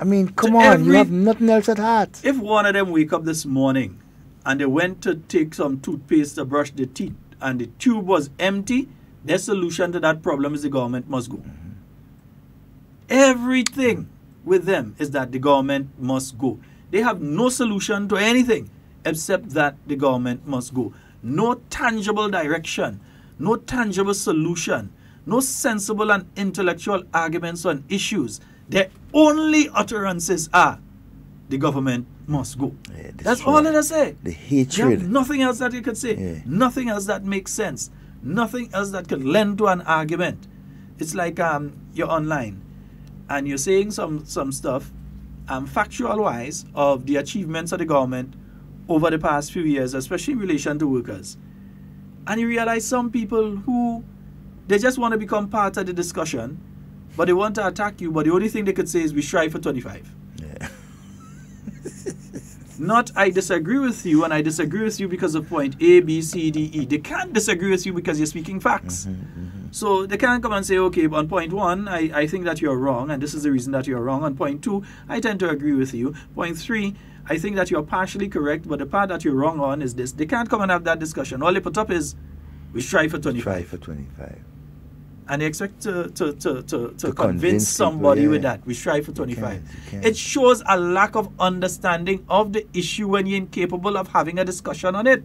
I mean, come on, you have nothing else at heart. If one of them wake up this morning and they went to take some toothpaste to brush their teeth and the tube was empty, their solution to that problem is the government must go. Everything with them is that the government must go. They have no solution to anything except that the government must go. No tangible direction, no tangible solution, no sensible and intellectual arguments on issues. Their only utterances are, the government must go. Yeah, that's all that I say. The hatred. Nothing else that you could say. Yeah. Nothing else that makes sense. Nothing else that could lend to an argument. It's like you're online and you're saying some stuff factual-wise of the achievements of the government over the past few years, especially in relation to workers. And you realize some people who, they just want to become part of the discussion, but they want to attack you, but the only thing they could say is we strive for 25. Yeah. Not I disagree with you, and I disagree with you because of point A, B, C, D, E. They can't disagree with you because you're speaking facts. So they can't come and say, okay, on point 1, I think that you're wrong, and this is the reason that you're wrong. On point 2, I tend to agree with you. Point 3, I think that you're partially correct, but the part that you're wrong on is this. They can't come and have that discussion. All they put up is We strive for 25. Try for 25. And they expect to convince somebody with that. We strive for 25. It shows a lack of understanding of the issue when you're incapable of having a discussion on it.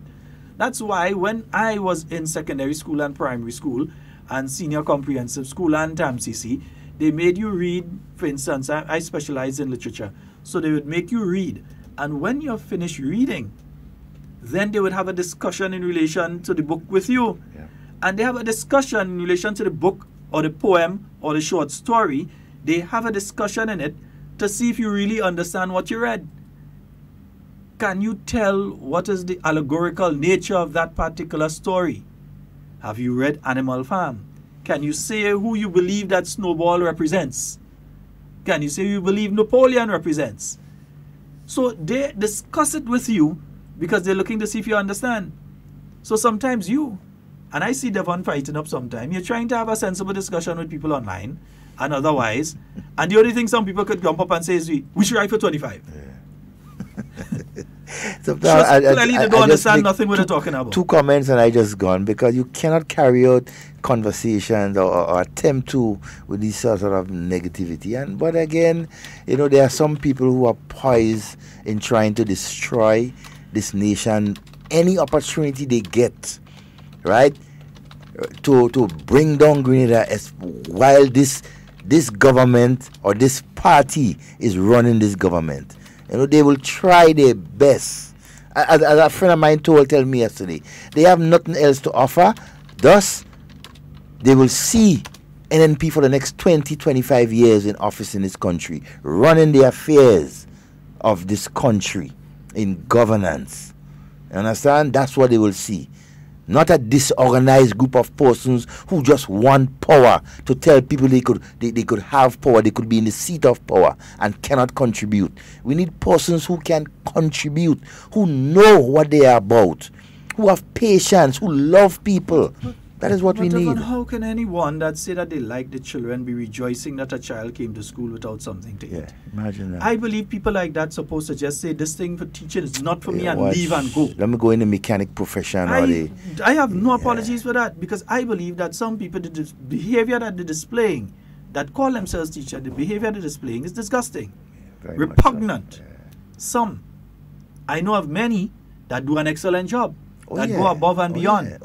That's why when I was in secondary school and primary school and senior comprehensive school and TAMCC, they made you read. For instance, I specialize in literature. So they would make you read. And when you're finished reading, then they would have a discussion in relation to the book with you. Yeah. And they have a discussion in relation to the book or the poem or the short story. They have a discussion in it to see if you really understand what you read. Can you tell what is the allegorical nature of that particular story? Have you read Animal Farm? Can you say who you believe that Snowball represents? Can you say who you believe Napoleon represents? So they discuss it with you because they're looking to see if you understand. So sometimes you, and I see Devon fighting up sometimes, you're trying to have a sensible discussion with people online and otherwise, and the only thing some people could jump up and say is, we should write for 25. Clearly they don't understand nothing what they're talking about. 2 comments and I just gone, because you cannot carry out conversations or attempt to with this sort of negativity. But again, there are some people who are poised in trying to destroy this nation any opportunity they get, right, to bring down Grenada, as while this government or this party is running this government. They will try their best. As a friend of mine tell me yesterday, they have nothing else to offer. Thus, they will see NNP for the next 20, 25 years in office in this country, running the affairs of this country in governance. You understand? That's what they will see. Not a disorganized group of persons who just want power to tell people they could have power, they could be in the seat of power and cannot contribute. We need persons who can contribute, who know what they are about, who have patience, who love people. That is what we need. How can anyone that say that they like the children be rejoicing that a child came to school without something to eat? Imagine that. I believe people like that supposed to just say, this thing for teaching is not for me, and leave and go. Let me go in the mechanic profession. I have no apologies for that, because I believe that some people, the behavior that they're displaying, that call themselves teachers, the behavior they're displaying is disgusting, repugnant. Some. I know of many that do an excellent job, that go above and beyond.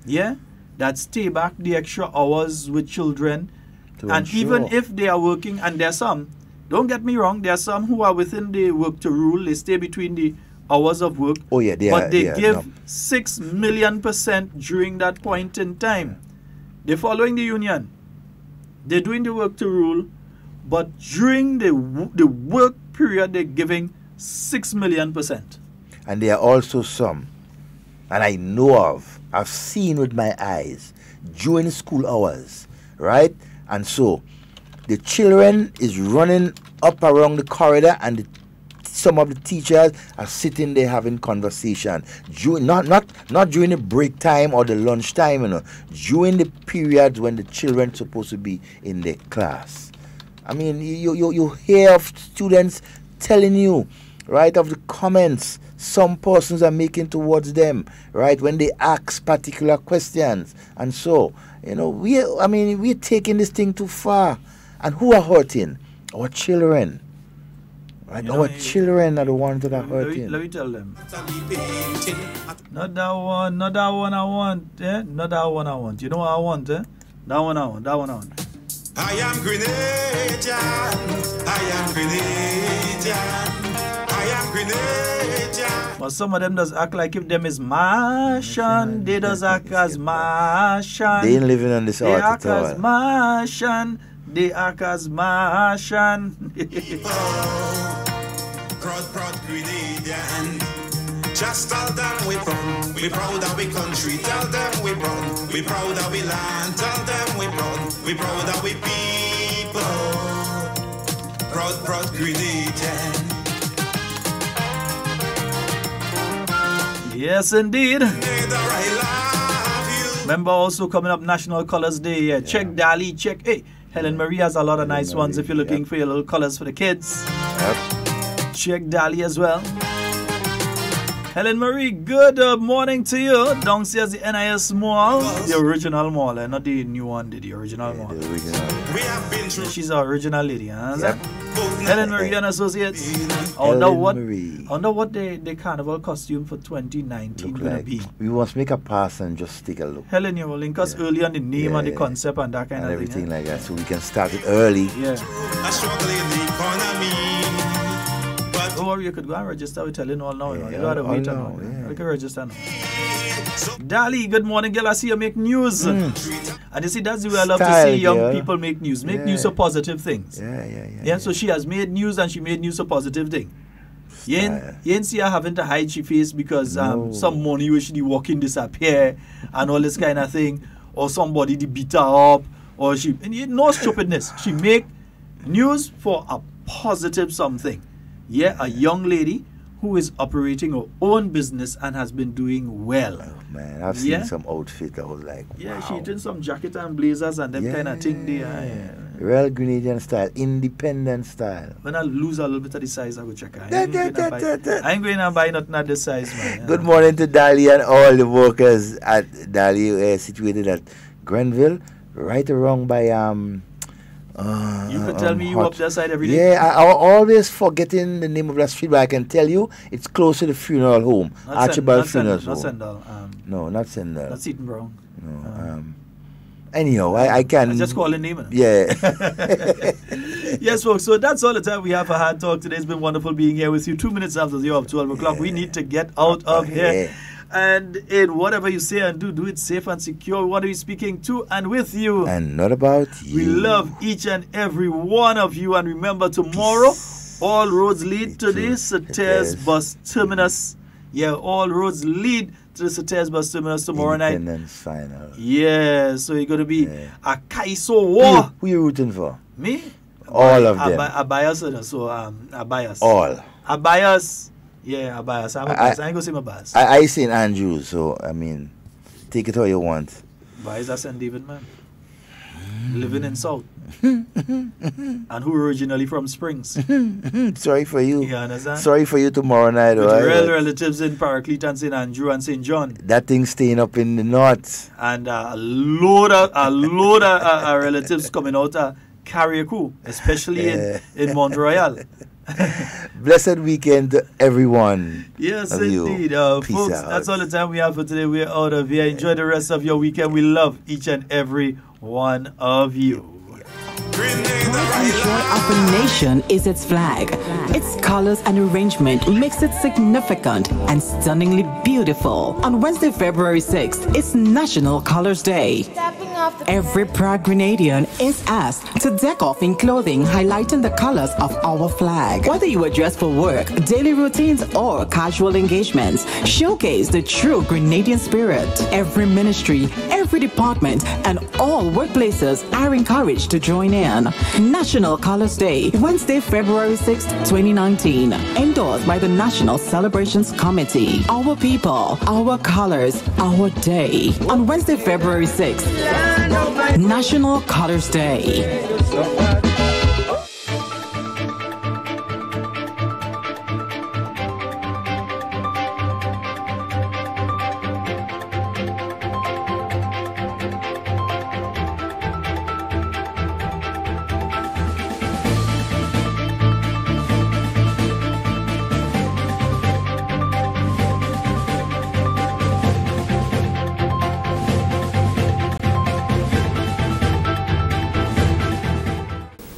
Yeah? That stay back the extra hours with children. And even if they are working, and there are some, don't get me wrong, there are some who are within the work to rule, they stay between the hours of work. But they give 6 million% during that point in time. They're following the union. They're doing the work to rule, but during the work period, they're giving 6 million%. And there are also some, and I know of, I've seen with my eyes, during school hours, right? And so, the children is running up around the corridor, and some of the teachers are sitting there having conversation. Not during the break time or the lunch time, during the periods when the children supposed to be in their class. I mean, you hear of students telling you, right, of the comments some persons are making towards them, right, when they ask particular questions. And so, we're taking this thing too far. And who are hurting? Our children. Right? Our children are the ones that are hurting. Let me tell them. Not that one I want, eh? Not that one I want. You know what I want, eh? That one I want. I am Grenadian. I am Grenadian. I am Grenadian. But some of them does act like if them is Martian. They does act as Martian. They ain't living on this earth at all. They act as Martian. They act as Martian. Proud Grenadian. Just tell them we proud of we country. Tell them we proud of we land. Tell them we proud of we people. Proud Grenadian. Yes, indeed. Remember also coming up National Colors Day. Yeah. Check Dali, check. Hey, Helen Marie has a lot of nice ones if you're looking for your little colors for the kids. Check Dali as well. Helen Marie, good morning to you. Downstairs the NIS Mall, the original mall, not the new one, the original mall. The original. She's an original lady, huh? Helen Marie and Associates. I wonder what the carnival costume for 2019 gonna be. We must make a pass and just take a look. Helen, you will link us early on the name and the concept and that kind of everything thing. Like that, so we can start it early. Yeah. Don't worry, you could go and register with Helen all now. You gotta wait now. You can register now. Dali, good morning, girl. I see you make news. And you see, that's the way I love to see young people make news. Make news of positive things. Yeah, so she has made news and she made news of positive things. You ain't see her having to hide she face because some money where she walking disappear and all this kind of thing. Or somebody they beat her up. Or she, no stupidness. She make news for a positive something. Yeah, a young lady who is operating her own business and has been doing well. Oh man, I've seen some outfit. I was like, wow. She did some jacket and blazers and them kind of thing there. Real Grenadian style, independent style. When I lose a little bit of the size, I go check her. I ain't going to buy nothing at this size, man. Good morning to Dali and all the workers at Dali, situated at Grenville, right around by you could tell me you up that side every day. Yeah, I'm always forgetting the name of that street, but I can tell you it's close to the funeral home. Archibald Funeral Home. Not Sendal. No, not Sendal. Not Seton Brown. No. Anyhow, I can... I just call a name. Yeah. Yes, folks, so that's all the time we have for Hard Talk today. It's been wonderful being here with you. 2 minutes after the hour of 12 o'clock. We need to get out of here. And in whatever you say and do it safe and secure. We want to be speaking to and with you. And not about you. We love each and every one of you. And remember, tomorrow, all roads lead to the Sauters Bus Terminus. Yeah, all roads lead to the Sauters Bus Terminus tomorrow night. Independence final. Yeah, so you're going to be a Kaiso war. Who you rooting for? Me? All of them. A bias, so a bias. All. A bias. Yeah, a bias. I'm a bias. I ain't going to say my bias. I St. Andrews, so, I mean, take it how you want. Bias at St. David, man. Living in South. And who originally from Springs. Sorry for you. You understand? Sorry for you tomorrow night. With real relatives in Paraclete and St. Andrew and St. John. That thing staying up in the north. And a load of relatives coming out of Carriacou, especially in Mont Royal. Blessed weekend to everyone. Yes, indeed. Folks, that's all the time we have for today. We're out of here. Enjoy the rest of your weekend. We love each and every one of you. Pride and joy of a nation is its flag. Its colors and arrangement makes it significant and stunningly beautiful. On Wednesday, February 6th, it's National Colors Day. Every proud Grenadian is asked to deck off in clothing highlighting the colors of our flag. Whether you are dressed for work, daily routines, or casual engagements, showcase the true Grenadian spirit. Every ministry, every department, and all workplaces are encouraged to join in. National Colors Day, Wednesday, February 6th, 2019. Endorsed by the National Celebrations Committee. Our people, our colors, our day. On Wednesday, February 6th, National Colors Day.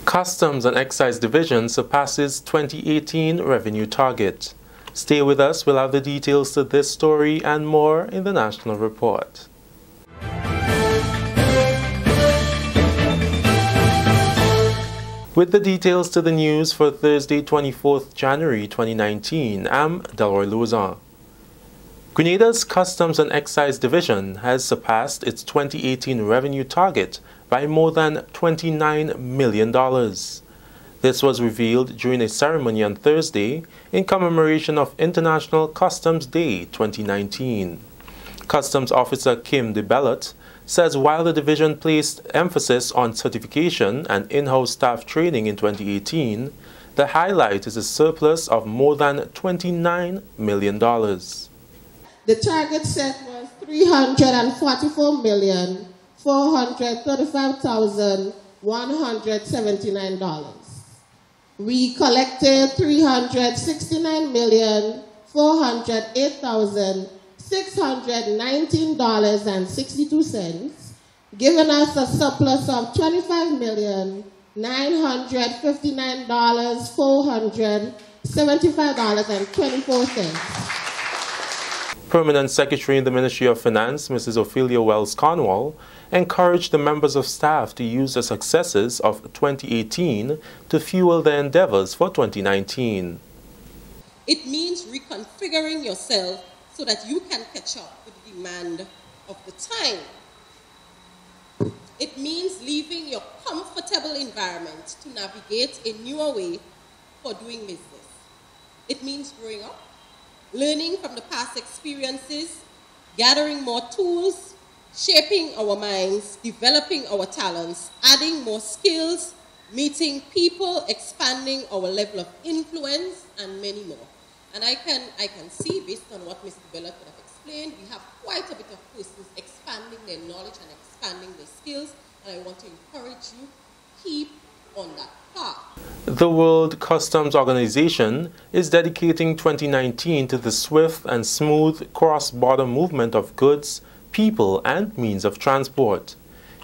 Customs and Excise Division surpasses 2018 revenue target. Stay with us, we'll have the details to this story and more in the National Report. With the details to the news for Thursday, 24th January 2019, I'm Delroy Luzon. Grenada's Customs and Excise Division has surpassed its 2018 revenue target by more than $29 million. This was revealed during a ceremony on Thursday in commemoration of International Customs Day 2019. Customs Officer Kim DeBellot says while the division placed emphasis on certification and in-house staff training in 2018, The highlight is a surplus of more than $29 million. The target set was $344,435,179. We collected $369,408,619.62, giving us a surplus of $25,959,475.24. Permanent Secretary in the Ministry of Finance, Mrs. Ophelia Wells-Cornwall, encouraged the members of staff to use the successes of 2018 to fuel their endeavors for 2019. It means reconfiguring yourself so that you can catch up with the demand of the time. It means leaving your comfortable environment to navigate a newer way for doing business. It means growing up, learning from the past experiences, gathering more tools, shaping our minds, developing our talents, adding more skills, meeting people, expanding our level of influence, and many more. And I can see, based on what Mr. Bella could have explained, we have quite a bit of persons expanding their knowledge and expanding their skills, and I want to encourage you, keep on that path. The World Customs Organization is dedicating 2019 to the swift and smooth cross-border movement of goods, people, and means of transport.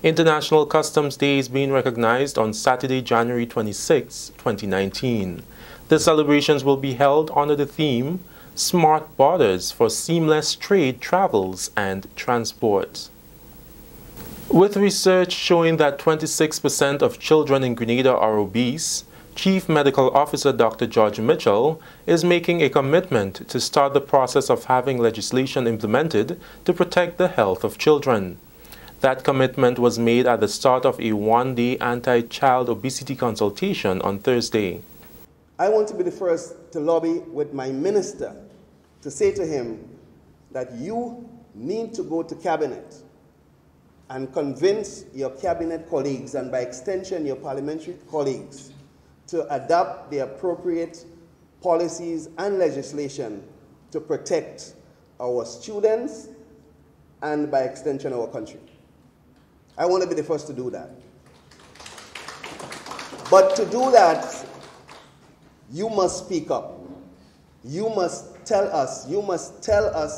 International Customs Day is being recognized on Saturday, January 26, 2019. The celebrations will be held under the theme, Smart Borders for Seamless Trade, Travels, and Transport. With research showing that 26% of children in Grenada are obese, Chief Medical Officer Dr. George Mitchell is making a commitment to start the process of having legislation implemented to protect the health of children. That commitment was made at the start of a one-day anti-child obesity consultation on Thursday. I want to be the first to lobby with my minister to say to him that you need to go to cabinet and convince your cabinet colleagues, and by extension your parliamentary colleagues, to adopt the appropriate policies and legislation to protect our students and by extension our country. I want to be the first to do that. But to do that, you must speak up. You must tell us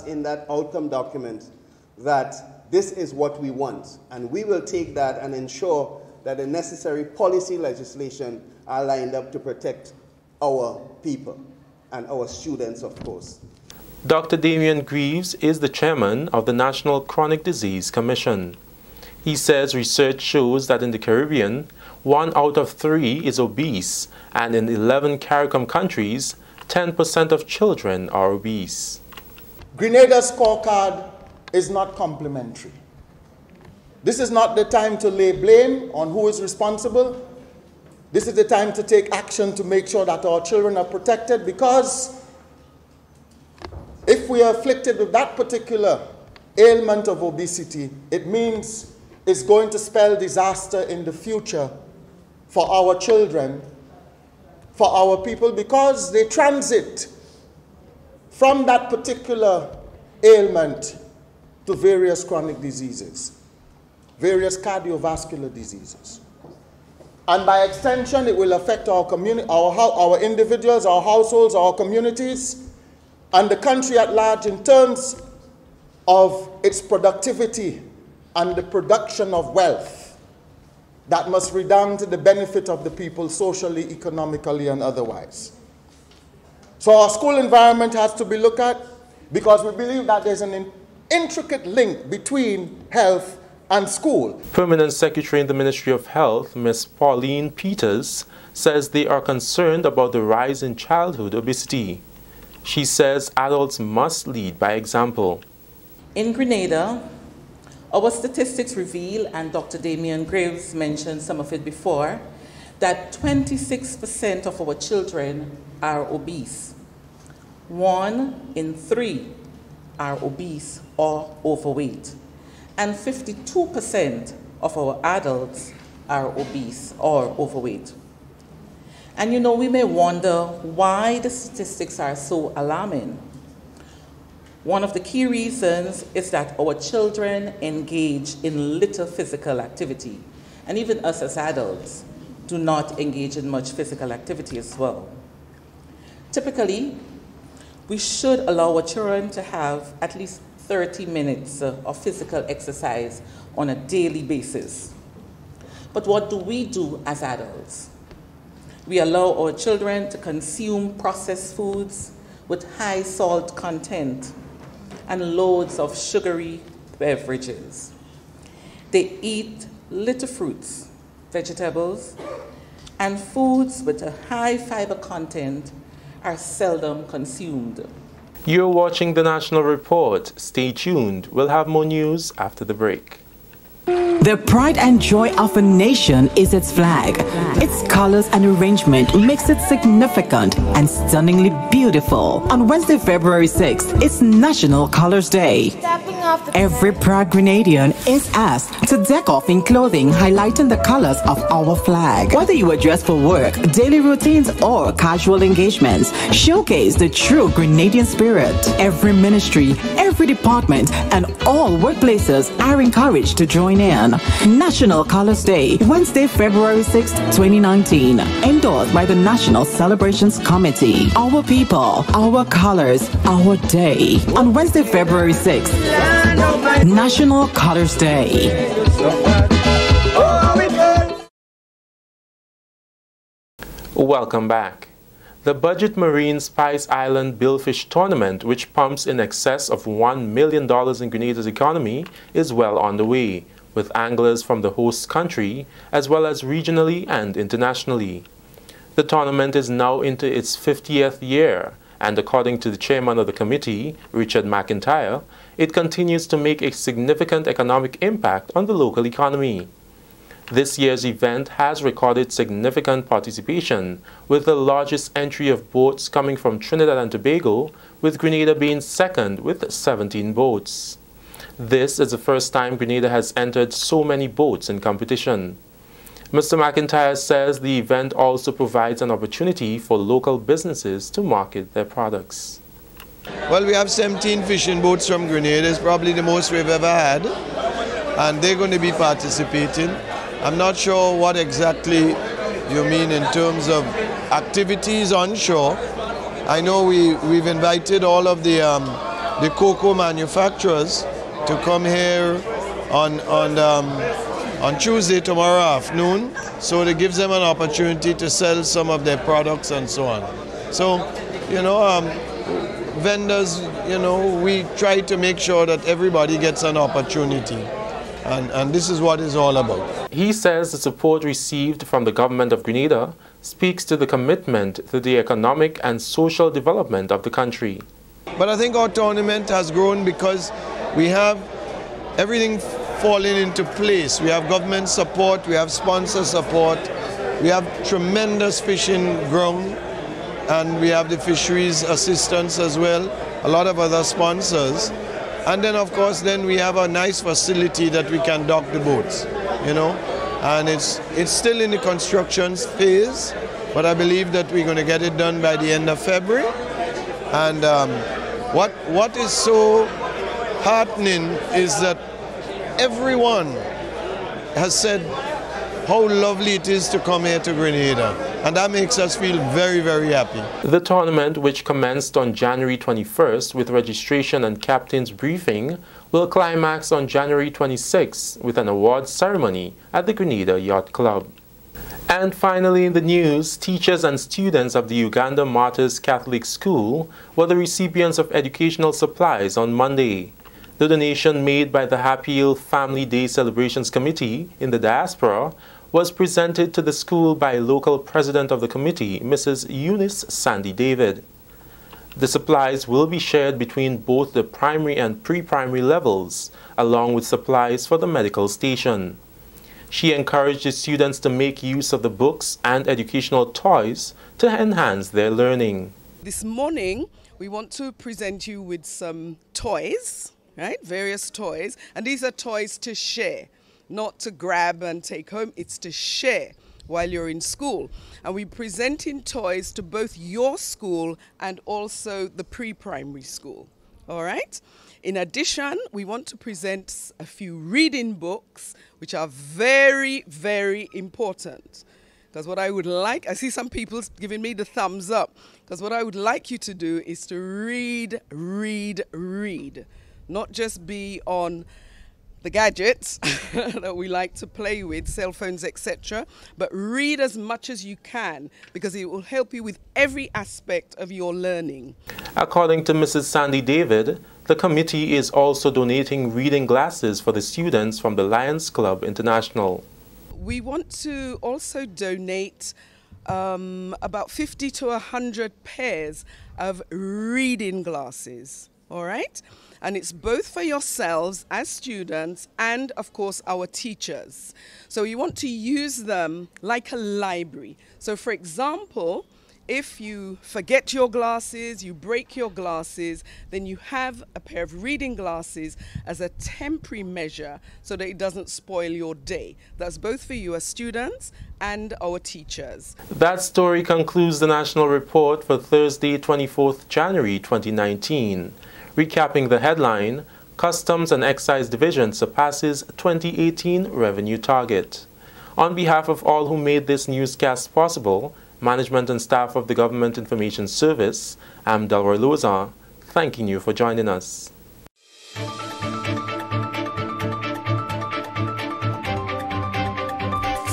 in that outcome document that this is what we want, and we will take that and ensure that the necessary policy legislation are lined up to protect our people and our students, of course. Dr. Damian Greaves is the chairman of the National Chronic Disease Commission. He says research shows that in the Caribbean, 1 out of 3 is obese, and in 11 CARICOM countries, 10% of children are obese. Grenada's scorecard is not complimentary. This is not the time to lay blame on who is responsible. This is the time to take action to make sure that our children are protected, because if we are afflicted with that particular ailment of obesity, it means it's going to spell disaster in the future for our children, for our people, because they transit from that particular ailment to various chronic diseases, various cardiovascular diseases. And by extension, it will affect our community, our individuals, our households, our communities, and the country at large in terms of its productivity and the production of wealth that must redound to the benefit of the people socially, economically, and otherwise. So our school environment has to be looked at, because we believe that there's an intricate link between health and school. Permanent Secretary in the Ministry of Health, Ms. Pauline Peters, says they are concerned about the rise in childhood obesity. She says adults must lead by example. In Grenada, our statistics reveal, and Dr. Damian Greaves mentioned some of it before, that 26% of our children are obese. 1 in 3 are obese or overweight. And 52% of our adults are obese or overweight. And you know, we may wonder why the statistics are so alarming. One of the key reasons is that our children engage in little physical activity, and even us as adults do not engage in much physical activity as well. Typically, we should allow our children to have at least 30 minutes of physical exercise on a daily basis. But what do we do as adults? We allow our children to consume processed foods with high salt content and loads of sugary beverages. They eat little fruits, vegetables, and foods with a high fiber content are seldom consumed. You're watching the National Report. Stay tuned. We'll have more news after the break. The pride and joy of a nation is its flag. Its colors and arrangement makes it significant and stunningly beautiful. On Wednesday, February 6th, it's National Colors Day. Every proud Grenadian is asked to deck off in clothing highlighting the colors of our flag. Whether you are dressed for work, daily routines, or casual engagements, showcase the true Grenadian spirit. Every ministry, every department, and all workplaces are encouraged to join in. National Colors Day, Wednesday, February 6, 2019. Endorsed by the National Celebrations Committee. Our people, our colors, our day. On Wednesday, February 6, National Colors Day. Welcome back. The Budget Marine Spice Island Billfish Tournament, which pumps in excess of $1 million in Grenada's economy, is well on the way, with anglers from the host country, as well as regionally and internationally. The tournament is now into its 50th year, and according to the chairman of the committee, Richard McIntyre, it continues to make a significant economic impact on the local economy. This year's event has recorded significant participation, with the largest entry of boats coming from Trinidad and Tobago, with Grenada being second with 17 boats. This is the first time Grenada has entered so many boats in competition. Mr. McIntyre says the event also provides an opportunity for local businesses to market their products. Well, we have 17 fishing boats from Grenada. It's probably the most we've ever had, and they're going to be participating. I'm not sure what exactly you mean in terms of activities on shore. I know we've invited all of the cocoa manufacturers to come here on Tuesday, tomorrow afternoon, so it gives them an opportunity to sell some of their products and so on. So, you know, vendors, you know, we try to make sure that everybody gets an opportunity. And this is what it's all about. He says the support received from the government of Grenada speaks to the commitment to the economic and social development of the country. But I think our tournament has grown because we have everything falling into place. We have government support, we have sponsor support, we have tremendous fishing ground, and we have the fisheries assistance as well, a lot of other sponsors. And then, of course, then we have a nice facility that we can dock the boats, you know. And it's still in the construction phase, but I believe that we're going to get it done by the end of February. And what is so heartening is that everyone has said how lovely it is to come here to Grenada, and that makes us feel very, very happy. The tournament, which commenced on January 21st with registration and captain's briefing, will climax on January 26th with an awards ceremony at the Grenada Yacht Club. And finally in the news, teachers and students of the Uganda Martyrs Catholic School were the recipients of educational supplies on Monday. The donation made by the Happy Hill Family Day Celebrations Committee in the diaspora was presented to the school by local president of the committee, Mrs. Eunice Sandy David. The supplies will be shared between both the primary and pre-primary levels, along with supplies for the medical station. She encouraged the students to make use of the books and educational toys to enhance their learning. This morning, we want to present you with some toys, right? Various toys, and these are toys to share. Not to grab and take home, it's to share while you're in school. And we're presenting toys to both your school and also the pre-primary school. All right? In addition, we want to present a few reading books, which are very, very important. Because what I would like, I see some people giving me the thumbs up, because what I would like you to do is to read, read, read. Not just be on the gadgets that we like to play with, cell phones, etc., but read as much as you can, because it will help you with every aspect of your learning. According to Mrs. Sandy David, the committee is also donating reading glasses for the students from the Lions Club International. We want to also donate about 50 to 100 pairs of reading glasses, all right? And it's both for yourselves as students and, of course, our teachers. So you want to use them like a library. So, for example, if you forget your glasses, you break your glasses, then you have a pair of reading glasses as a temporary measure so that it doesn't spoil your day. That's both for you as students and our teachers. That story concludes the national report for Thursday, 24th January 2019. Recapping the headline, Customs and Excise Division surpasses 2018 revenue target. On behalf of all who made this newscast possible, management and staff of the Government Information Service, I'm Delroy Lozan, thanking you for joining us.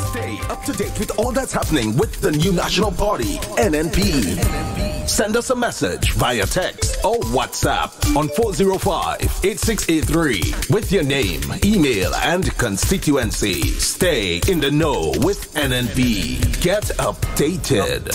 Stay up to date with all that's happening with the new national party, NNP. Send us a message via text or WhatsApp on 405-8683 with your name, email, and constituency. Stay in the know with NNP. Get updated.